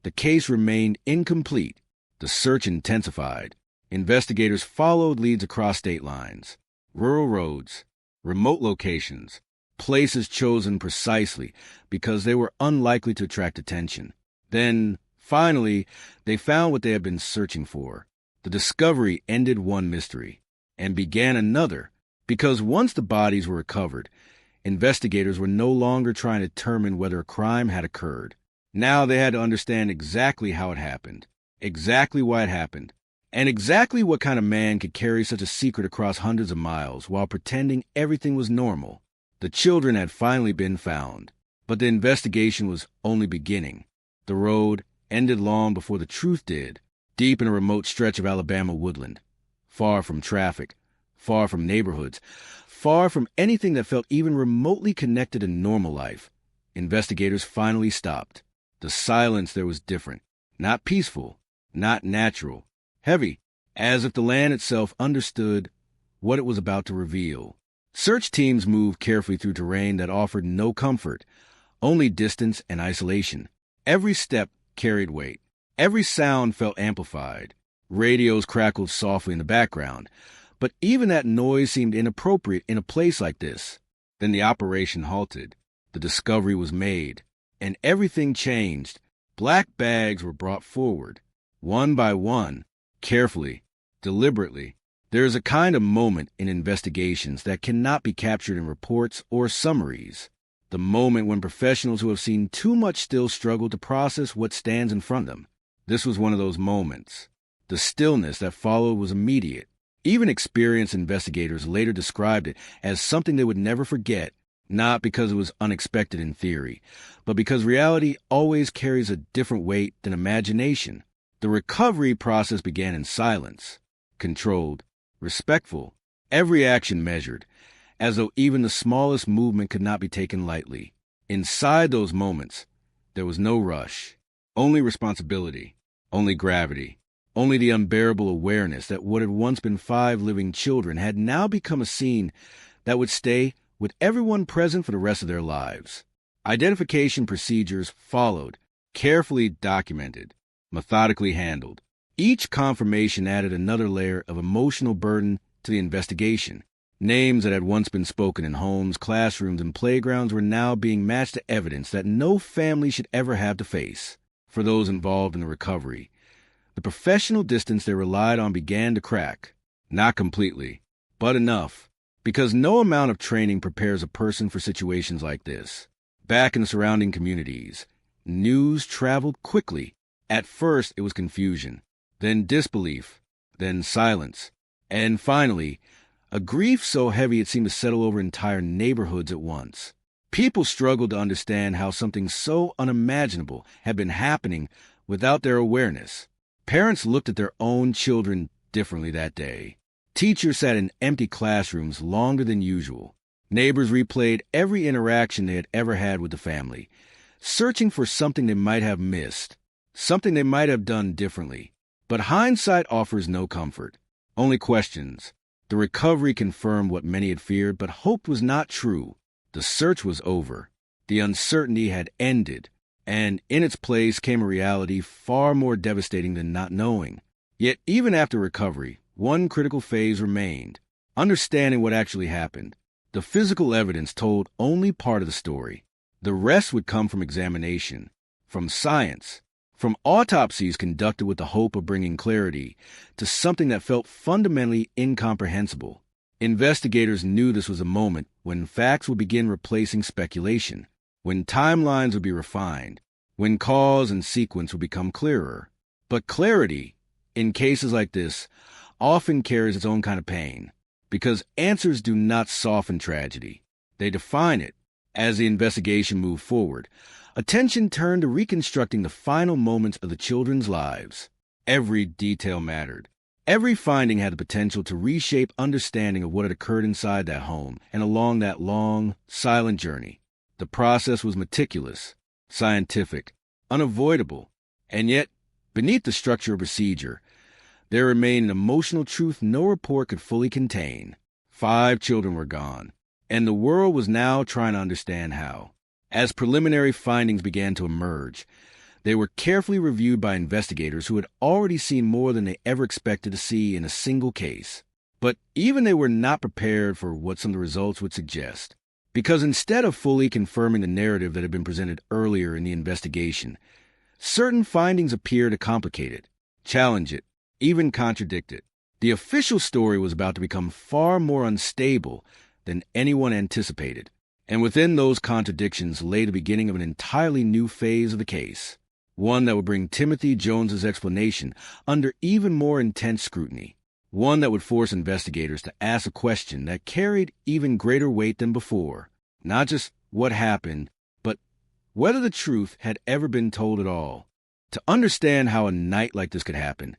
the case remained incomplete. The search intensified. Investigators followed leads across state lines, rural roads, remote locations, places chosen precisely because they were unlikely to attract attention. Then, finally, they found what they had been searching for. The discovery ended one mystery and began another, because once the bodies were recovered, investigators were no longer trying to determine whether a crime had occurred. Now they had to understand exactly how it happened, exactly why it happened, and exactly what kind of man could carry such a secret across hundreds of miles while pretending everything was normal. The children had finally been found. But the investigation was only beginning. The road ended long before the truth did, deep in a remote stretch of Alabama woodland, far from traffic, far from neighborhoods, far from anything that felt even remotely connected to normal life. Investigators finally stopped. The silence there was different, not peaceful, not natural, heavy, as if the land itself understood what it was about to reveal. Search teams moved carefully through terrain that offered no comfort, only distance and isolation. Every step carried weight. Every sound felt amplified. Radios crackled softly in the background, but even that noise seemed inappropriate in a place like this. Then the operation halted. The discovery was made, and everything changed. Black bags were brought forward, one by one, carefully, deliberately. There is a kind of moment in investigations that cannot be captured in reports or summaries. The moment when professionals who have seen too much still struggle to process what stands in front of them. This was one of those moments. The stillness that followed was immediate. Even experienced investigators later described it as something they would never forget, not because it was unexpected in theory, but because reality always carries a different weight than imagination. The recovery process began in silence, controlled, respectful, every action measured, as though even the smallest movement could not be taken lightly. Inside those moments, there was no rush, only responsibility, only gravity, only the unbearable awareness that what had once been 5 living children had now become a scene that would stay with everyone present for the rest of their lives. Identification procedures followed, carefully documented, methodically handled. Each confirmation added another layer of emotional burden to the investigation. Names that had once been spoken in homes, classrooms, and playgrounds were now being matched to evidence that no family should ever have to face. For those involved in the recovery, the professional distance they relied on began to crack. Not completely, but enough, because no amount of training prepares a person for situations like this. Back in the surrounding communities, news traveled quickly. At first, it was confusion, then disbelief, then silence, and finally, a grief so heavy it seemed to settle over entire neighborhoods at once. People struggled to understand how something so unimaginable had been happening without their awareness. Parents looked at their own children differently that day. Teachers sat in empty classrooms longer than usual. Neighbors replayed every interaction they had ever had with the family, searching for something they might have missed, something they might have done differently. But hindsight offers no comfort, only questions. The recovery confirmed what many had feared but hoped was not true. The search was over. The uncertainty had ended, and in its place came a reality far more devastating than not knowing. Yet even after recovery, one critical phase remained: understanding what actually happened. The physical evidence told only part of the story. The rest would come from examination, from science, from autopsies conducted with the hope of bringing clarity to something that felt fundamentally incomprehensible. Investigators knew this was a moment when facts would begin replacing speculation, when timelines would be refined, when cause and sequence would become clearer. But clarity, in cases like this, often carries its own kind of pain, because answers do not soften tragedy. They define it. As the investigation moved forward, attention turned to reconstructing the final moments of the children's lives. Every detail mattered. Every finding had the potential to reshape understanding of what had occurred inside that home and along that long, silent journey. The process was meticulous, scientific, unavoidable, and yet, beneath the structure of procedure, there remained an emotional truth no report could fully contain. 5 children were gone, and the world was now trying to understand how. As preliminary findings began to emerge, they were carefully reviewed by investigators who had already seen more than they ever expected to see in a single case. But even they were not prepared for what some of the results would suggest. Because instead of fully confirming the narrative that had been presented earlier in the investigation, certain findings appeared to complicate it, challenge it, even contradict it. The official story was about to become far more unstable than anyone anticipated. And within those contradictions lay the beginning of an entirely new phase of the case, one that would bring Timothy Jones's explanation under even more intense scrutiny, one that would force investigators to ask a question that carried even greater weight than before. Not just what happened, but whether the truth had ever been told at all. To understand how a night like this could happen,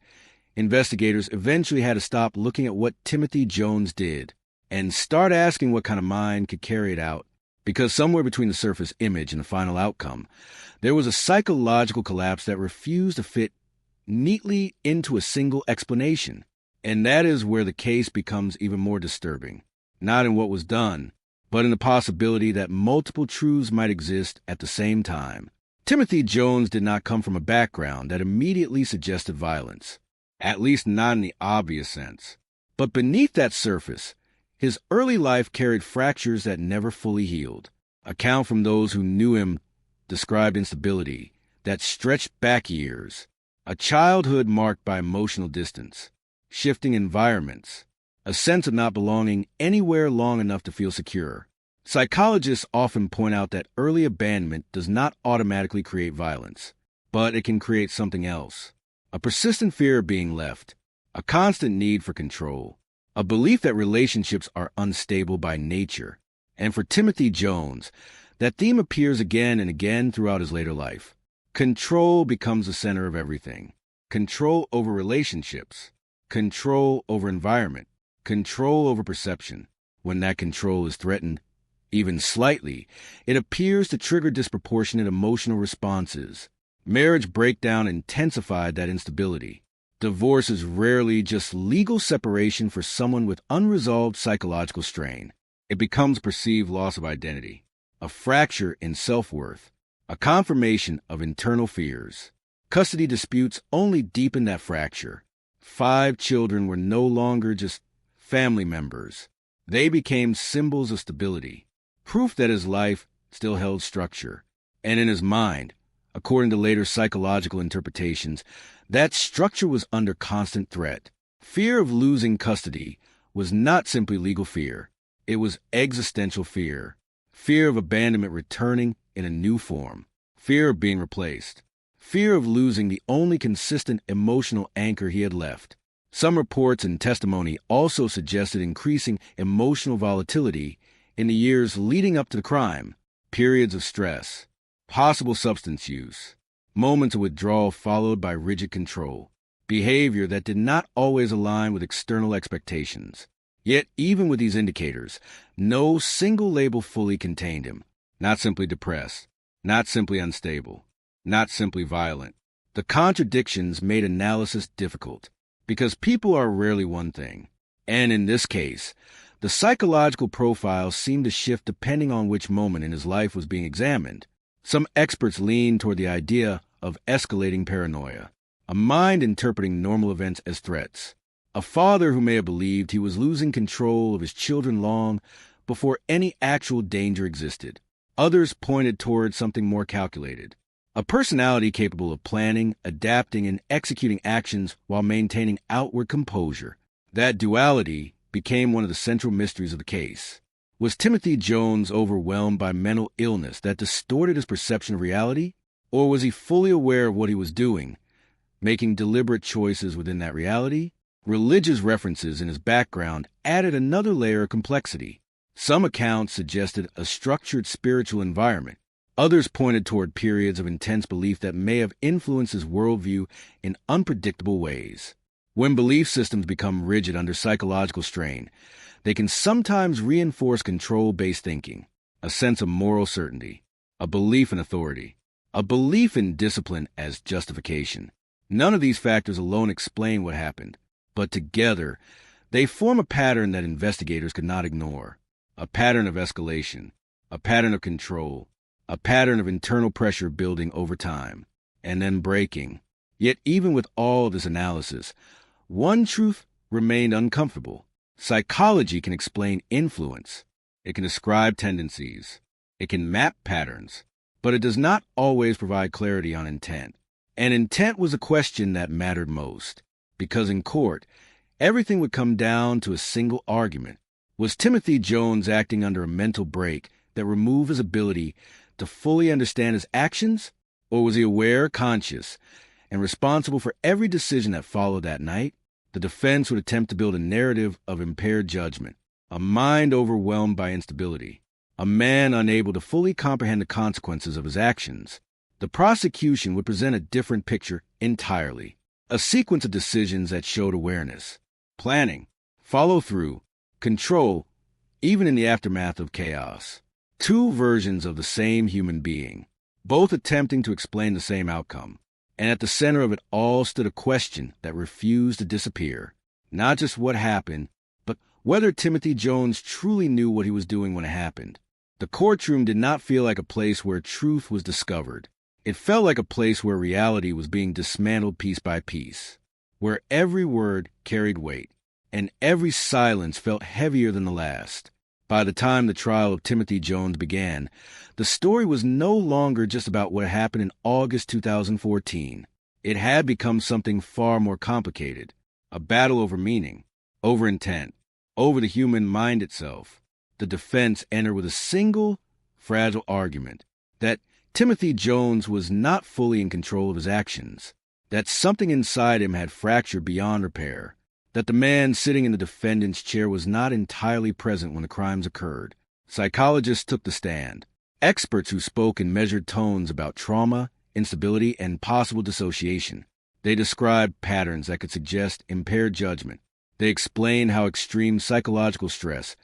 investigators eventually had to stop looking at what Timothy Jones did and start asking what kind of mind could carry it out. Because somewhere between the surface image and the final outcome, there was a psychological collapse that refused to fit neatly into a single explanation. And that is where the case becomes even more disturbing. Not in what was done, but in the possibility that multiple truths might exist at the same time. Timothy Jones did not come from a background that immediately suggested violence, at least not in the obvious sense. But beneath that surface, his early life carried fractures that never fully healed. Account from those who knew him described instability that stretched back years, a childhood marked by emotional distance, shifting environments, a sense of not belonging anywhere long enough to feel secure. Psychologists often point out that early abandonment does not automatically create violence, but it can create something else. A persistent fear of being left, a constant need for control, a belief that relationships are unstable by nature. And for Timothy Jones, that theme appears again and again throughout his later life. Control becomes the center of everything. Control over relationships, control over environment, control over perception. When that control is threatened, even slightly, it appears to trigger disproportionate emotional responses. Marriage breakdown intensified that instability. Divorce is rarely just legal separation for someone with unresolved psychological strain. It becomes perceived loss of identity, a fracture in self-worth, a confirmation of internal fears. Custody disputes only deepened that fracture. 5 children were no longer just family members. They became symbols of stability, proof that his life still held structure. And in his mind, according to later psychological interpretations, that structure was under constant threat. Fear of losing custody was not simply legal fear. It was existential fear. Fear of abandonment returning in a new form. Fear of being replaced. Fear of losing the only consistent emotional anchor he had left. Some reports and testimony also suggested increasing emotional volatility in the years leading up to the crime, periods of stress, possible substance use, moments of withdrawal followed by rigid control, behavior that did not always align with external expectations. Yet, even with these indicators, no single label fully contained him. Not simply depressed, not simply unstable, not simply violent. The contradictions made analysis difficult, because people are rarely one thing. And in this case, the psychological profile seemed to shift depending on which moment in his life was being examined. Some experts leaned toward the idea of escalating paranoia, a mind interpreting normal events as threats. A father who may have believed he was losing control of his children long before any actual danger existed. Others pointed toward something more calculated. A personality capable of planning, adapting, and executing actions while maintaining outward composure. That duality became one of the central mysteries of the case. Was Timothy Jones overwhelmed by mental illness that distorted his perception of reality? Or was he fully aware of what he was doing, making deliberate choices within that reality? Religious references in his background added another layer of complexity. Some accounts suggested a structured spiritual environment. Others pointed toward periods of intense belief that may have influenced his worldview in unpredictable ways. When belief systems become rigid under psychological strain, they can sometimes reinforce control-based thinking, a sense of moral certainty, a belief in authority, a belief in discipline as justification. None of these factors alone explain what happened, but together, they form a pattern that investigators could not ignore. A pattern of escalation, a pattern of control, a pattern of internal pressure building over time, and then breaking. Yet even with all this analysis, one truth remained uncomfortable. Psychology can explain influence. It can describe tendencies. It can map patterns. But it does not always provide clarity on intent. And intent was a question that mattered most. Because in court, everything would come down to a single argument. Was Timothy Jones acting under a mental break that removed his ability to fully understand his actions? Or was he aware, conscious, and responsible for every decision that followed that night? The defense would attempt to build a narrative of impaired judgment, a mind overwhelmed by instability, a man unable to fully comprehend the consequences of his actions. The prosecution would present a different picture entirely, a sequence of decisions that showed awareness, planning, follow-through, control, even in the aftermath of chaos. Two versions of the same human being, both attempting to explain the same outcome. And at the center of it all stood a question that refused to disappear. Not just what happened, but whether Timothy Jones truly knew what he was doing when it happened. The courtroom did not feel like a place where truth was discovered. It felt like a place where reality was being dismantled piece by piece, where every word carried weight, and every silence felt heavier than the last. By the time the trial of Timothy Jones began, the story was no longer just about what happened in August 2014. It had become something far more complicated, a battle over meaning, over intent, over the human mind itself. The defense entered with a single, fragile argument, that Timothy Jones was not fully in control of his actions, that something inside him had fractured beyond repair, that the man sitting in the defendant's chair was not entirely present when the crimes occurred. Psychologists took the stand, experts who spoke in measured tones about trauma, instability, and possible dissociation. They described patterns that could suggest impaired judgment. They explained how extreme psychological stress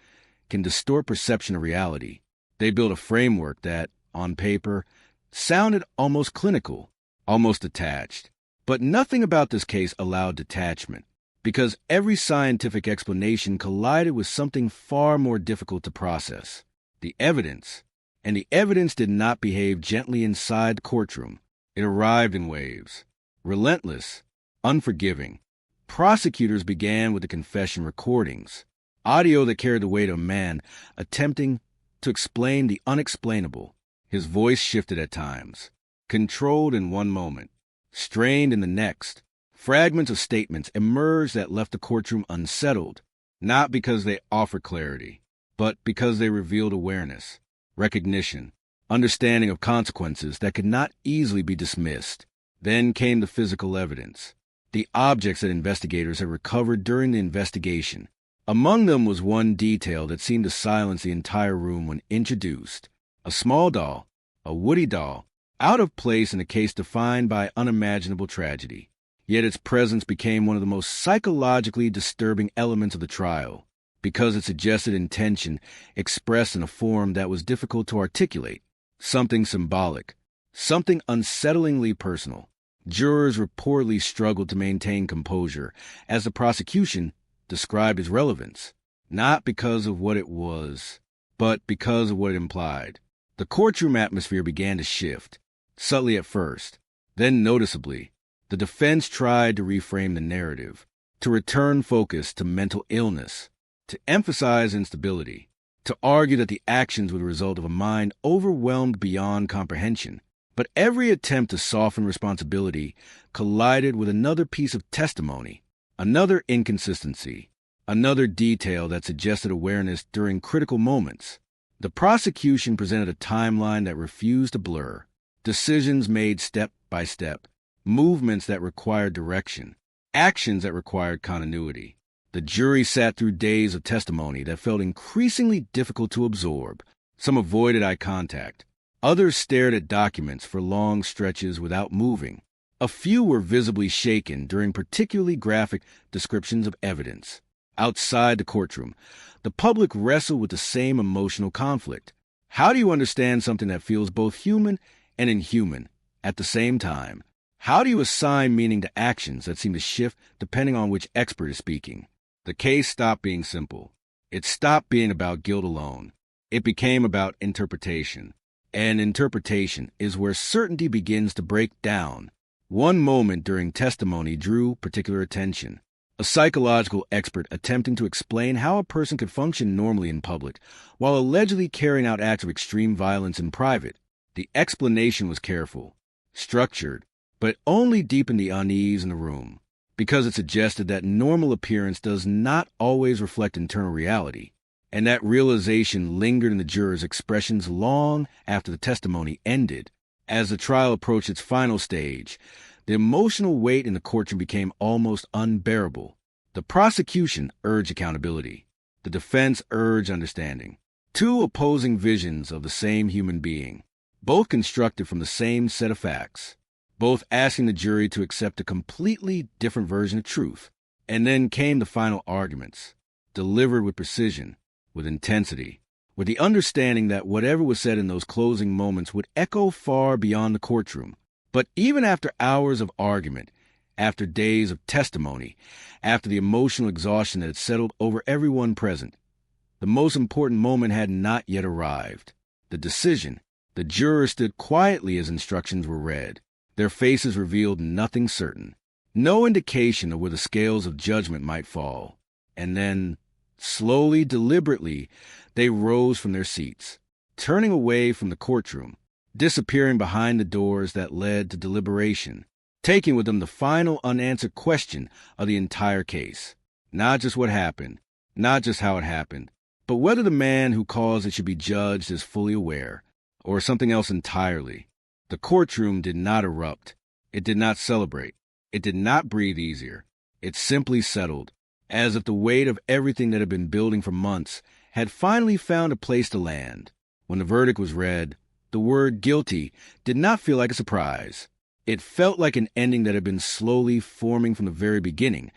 can distort perception of reality. They built a framework that, on paper, sounded almost clinical, almost detached. But nothing about this case allowed detachment, because every scientific explanation collided with something far more difficult to process: the evidence. And the evidence did not behave gently inside the courtroom. It arrived in waves, relentless, unforgiving. Prosecutors began with the confession recordings, audio that carried the weight of a man attempting to explain the unexplainable. His voice shifted at times, controlled in one moment, strained in the next. Fragments of statements emerged that left the courtroom unsettled, not because they offered clarity, but because they revealed awareness, recognition, understanding of consequences that could not easily be dismissed. Then came the physical evidence, the objects that investigators had recovered during the investigation. Among them was one detail that seemed to silence the entire room when introduced: a small doll, a Woody doll, out of place in a case defined by unimaginable tragedy. Yet its presence became one of the most psychologically disturbing elements of the trial, because it suggested intention expressed in a form that was difficult to articulate, something symbolic, something unsettlingly personal. Jurors reportedly struggled to maintain composure as the prosecution described its relevance, not because of what it was, but because of what it implied. The courtroom atmosphere began to shift, subtly at first, then noticeably. The defense tried to reframe the narrative, to return focus to mental illness, to emphasize instability, to argue that the actions were the result of a mind overwhelmed beyond comprehension. But every attempt to soften responsibility collided with another piece of testimony, another inconsistency, another detail that suggested awareness during critical moments. The prosecution presented a timeline that refused to blur, decisions made step by step, movements that required direction, actions that required continuity. The jury sat through days of testimony that felt increasingly difficult to absorb. Some avoided eye contact. Others stared at documents for long stretches without moving. A few were visibly shaken during particularly graphic descriptions of evidence. Outside the courtroom, the public wrestled with the same emotional conflict. How do you understand something that feels both human and inhuman at the same time? How do you assign meaning to actions that seem to shift depending on which expert is speaking? The case stopped being simple. It stopped being about guilt alone. It became about interpretation. And interpretation is where certainty begins to break down. One moment during testimony drew particular attention. A psychological expert attempting to explain how a person could function normally in public while allegedly carrying out acts of extreme violence in private. The explanation was careful, structured, but only deepened the unease in the room, because it suggested that normal appearance does not always reflect internal reality, and that realization lingered in the jurors' expressions long after the testimony ended. As the trial approached its final stage, the emotional weight in the courtroom became almost unbearable. The prosecution urged accountability. The defense urged understanding. Two opposing visions of the same human being, both constructed from the same set of facts, both asking the jury to accept a completely different version of truth. And then came the final arguments, delivered with precision, with intensity, with the understanding that whatever was said in those closing moments would echo far beyond the courtroom. But even after hours of argument, after days of testimony, after the emotional exhaustion that had settled over everyone present, the most important moment had not yet arrived. The decision. The jurors stood quietly as instructions were read. Their faces revealed nothing certain, no indication of where the scales of judgment might fall. And then, slowly, deliberately, they rose from their seats, turning away from the courtroom, disappearing behind the doors that led to deliberation, taking with them the final unanswered question of the entire case. Not just what happened, not just how it happened, but whether the man who caused it should be judged is fully aware, or something else entirely. The courtroom did not erupt. It did not celebrate. It did not breathe easier. It simply settled, as if the weight of everything that had been building for months had finally found a place to land. When the verdict was read, the word guilty did not feel like a surprise. It felt like an ending that had been slowly forming from the very beginning,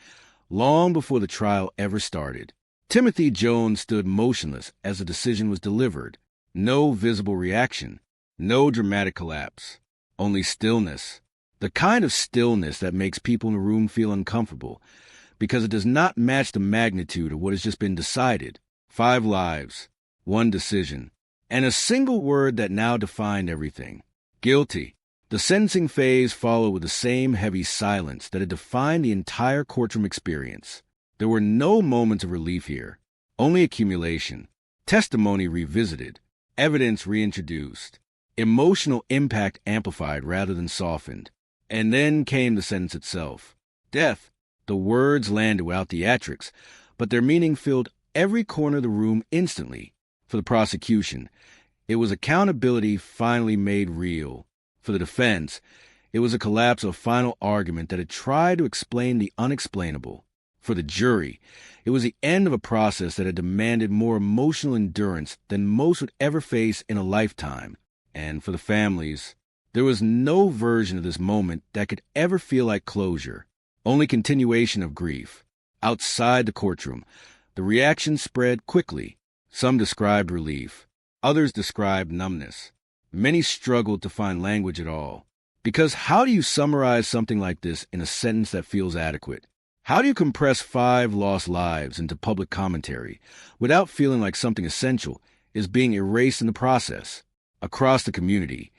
long before the trial ever started. Timothy Jones stood motionless as the decision was delivered. No visible reaction, no dramatic collapse, only stillness. The kind of stillness that makes people in the room feel uncomfortable, because it does not match the magnitude of what has just been decided. 5 lives, 1 decision, and a single word that now defined everything. Guilty. The sentencing phase followed with the same heavy silence that had defined the entire courtroom experience. There were no moments of relief here, only accumulation, testimony revisited, evidence reintroduced, emotional impact amplified rather than softened. And then came the sentence itself. Death. The words landed without theatrics, but their meaning filled every corner of the room instantly. For the prosecution, it was accountability finally made real. For the defense, it was a collapse of final argument that had tried to explain the unexplainable. For the jury, it was the end of a process that had demanded more emotional endurance than most would ever face in a lifetime. And for the families, there was no version of this moment that could ever feel like closure, only continuation of grief. Outside the courtroom, the reaction spread quickly. Some described relief. Others described numbness. Many struggled to find language at all. Because how do you summarize something like this in a sentence that feels adequate? How do you compress 5 lost lives into public commentary without feeling like something essential is being erased in the process? Across the community,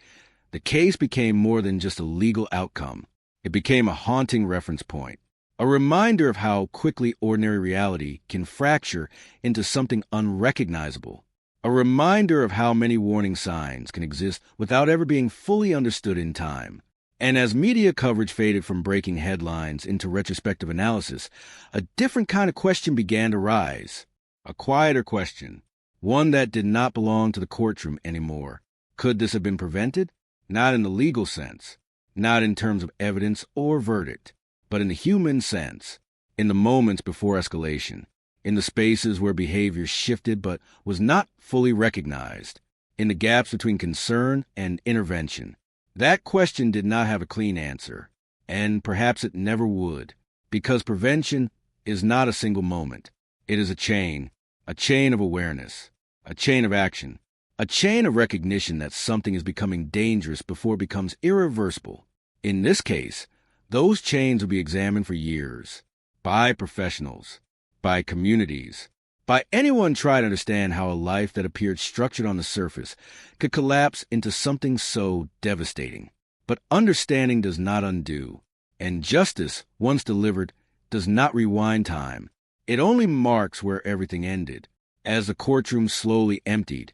the case became more than just a legal outcome. It became a haunting reference point, a reminder of how quickly ordinary reality can fracture into something unrecognizable, a reminder of how many warning signs can exist without ever being fully understood in time. And as media coverage faded from breaking headlines into retrospective analysis, a different kind of question began to rise. A quieter question, one that did not belong to the courtroom anymore. Could this have been prevented? Not in the legal sense, not in terms of evidence or verdict, but in the human sense, in the moments before escalation, in the spaces where behavior shifted but was not fully recognized, in the gaps between concern and intervention. That question did not have a clean answer, and perhaps it never would, because prevention is not a single moment. It is a chain of awareness, a chain of action, a chain of recognition that something is becoming dangerous before it becomes irreversible. In this case, those chains will be examined for years, by professionals, by communities, by anyone trying to understand how a life that appeared structured on the surface could collapse into something so devastating. But understanding does not undo, and justice, once delivered, does not rewind time. It only marks where everything ended. As the courtroom slowly emptied,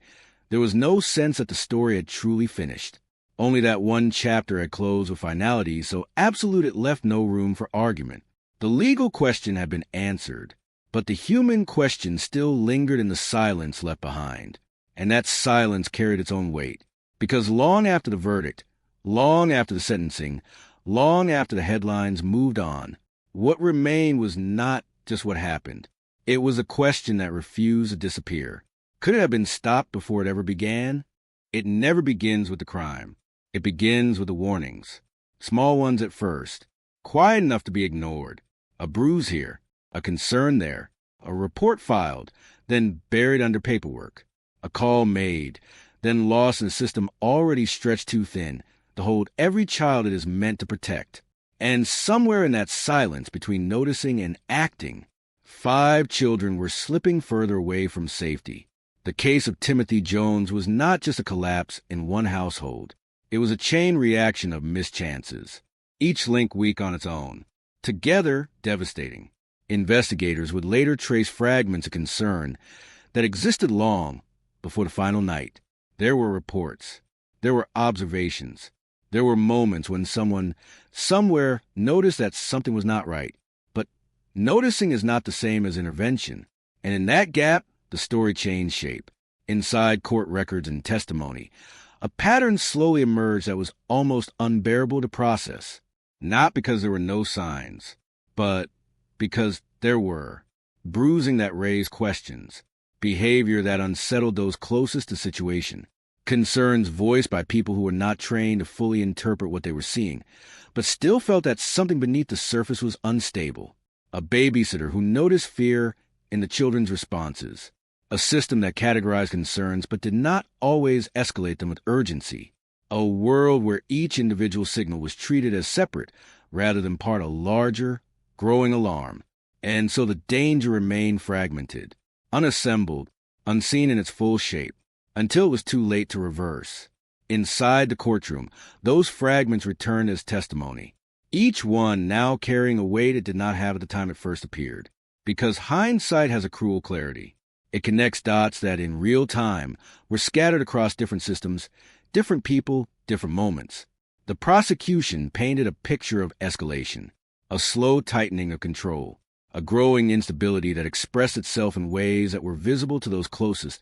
there was no sense that the story had truly finished. Only that one chapter had closed with finality, so absolute it left no room for argument. The legal question had been answered, but the human question still lingered in the silence left behind. And that silence carried its own weight, because long after the verdict, long after the sentencing, long after the headlines moved on, what remained was not just what happened. It was a question that refused to disappear, Could it have been stopped before it ever began? It never begins with the crime. It begins with the warnings. Small ones at first, quiet enough to be ignored. A bruise here, a concern there, a report filed, then buried under paperwork. A call made, then lost in a system already stretched too thin to hold every child it is meant to protect. And somewhere in that silence between noticing and acting, 5 children were slipping further away from safety. The case of Timothy Jones was not just a collapse in one household. It was a chain reaction of mischances, each link weak on its own, together devastating. Investigators would later trace fragments of concern that existed long before the final night. There were reports. There were observations. There were moments when someone, somewhere, noticed that something was not right. But noticing is not the same as intervention. And in that gap, the story changed shape. Inside court records and testimony, a pattern slowly emerged that was almost unbearable to process. Not because there were no signs, but because there were. Bruising that raised questions. Behavior that unsettled those closest to situation. Concerns voiced by people who were not trained to fully interpret what they were seeing, but still felt that something beneath the surface was unstable. A babysitter who noticed fear in the children's responses. A system that categorized concerns but did not always escalate them with urgency. A world where each individual signal was treated as separate rather than part of a larger, growing alarm. And so the danger remained fragmented, unassembled, unseen in its full shape, until it was too late to reverse. Inside the courtroom, those fragments returned as testimony, each one now carrying a weight it did not have at the time it first appeared. Because hindsight has a cruel clarity. It connects dots that in real time were scattered across different systems, different people, different moments. The prosecution painted a picture of escalation, a slow tightening of control, a growing instability that expressed itself in ways that were visible to those closest,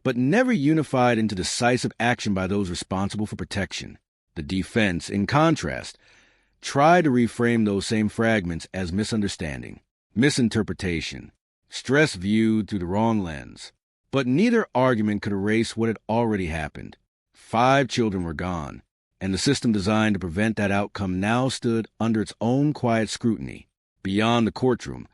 but never unified into decisive action by those responsible for protection. The defense, in contrast, tried to reframe those same fragments as misunderstanding, misinterpretation, stress viewed through the wrong lens. But neither argument could erase what had already happened. 5 children were gone, and the system designed to prevent that outcome now stood under its own quiet scrutiny. Beyond the courtroom,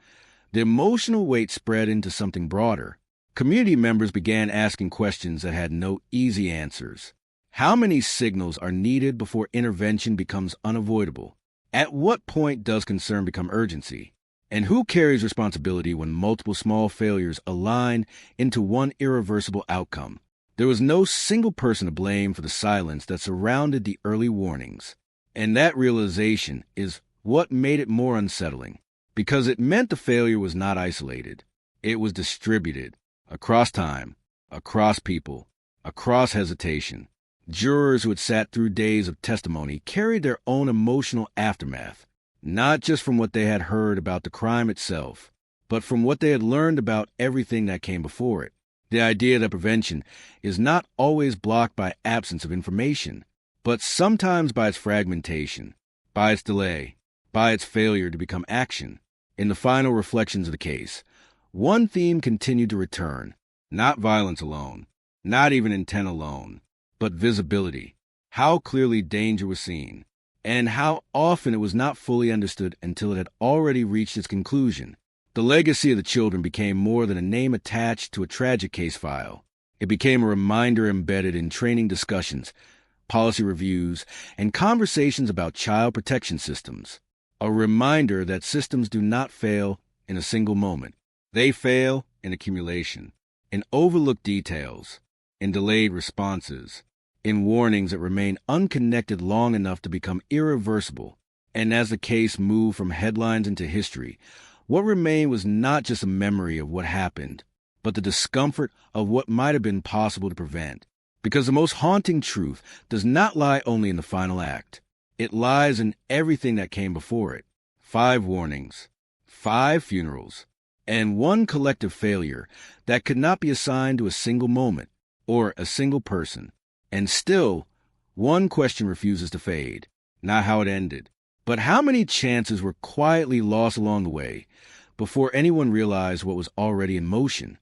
the emotional weight spread into something broader. Community members began asking questions that had no easy answers. How many signals are needed before intervention becomes unavoidable? At what point does concern become urgency? And who carries responsibility when multiple small failures align into one irreversible outcome? There was no single person to blame for the silence that surrounded the early warnings. And that realization is what made it more unsettling, because it meant the failure was not isolated. It was distributed across time, across people, across hesitation. Jurors who had sat through days of testimony carried their own emotional aftermath, not just from what they had heard about the crime itself, but from what they had learned about everything that came before it. The idea that prevention is not always blocked by absence of information, but sometimes by its fragmentation, by its delay, by its failure to become action. In the final reflections of the case, one theme continued to return: not violence alone, not even intent alone, but visibility. How clearly danger was seen, and how often it was not fully understood until it had already reached its conclusion. The legacy of the children became more than a name attached to a tragic case file. It became a reminder embedded in training discussions, policy reviews, and conversations about child protection systems. A reminder that systems do not fail in a single moment. They fail in accumulation, in overlooked details, in delayed responses, in warnings that remain unconnected long enough to become irreversible. And as the case moved from headlines into history, what remained was not just a memory of what happened, but the discomfort of what might have been possible to prevent. Because the most haunting truth does not lie only in the final act. It lies in everything that came before it. 5 warnings, 5 funerals, and one collective failure that could not be assigned to a single moment or a single person. And still, one question refuses to fade. Not how it ended, but how many chances were quietly lost along the way before anyone realized what was already in motion.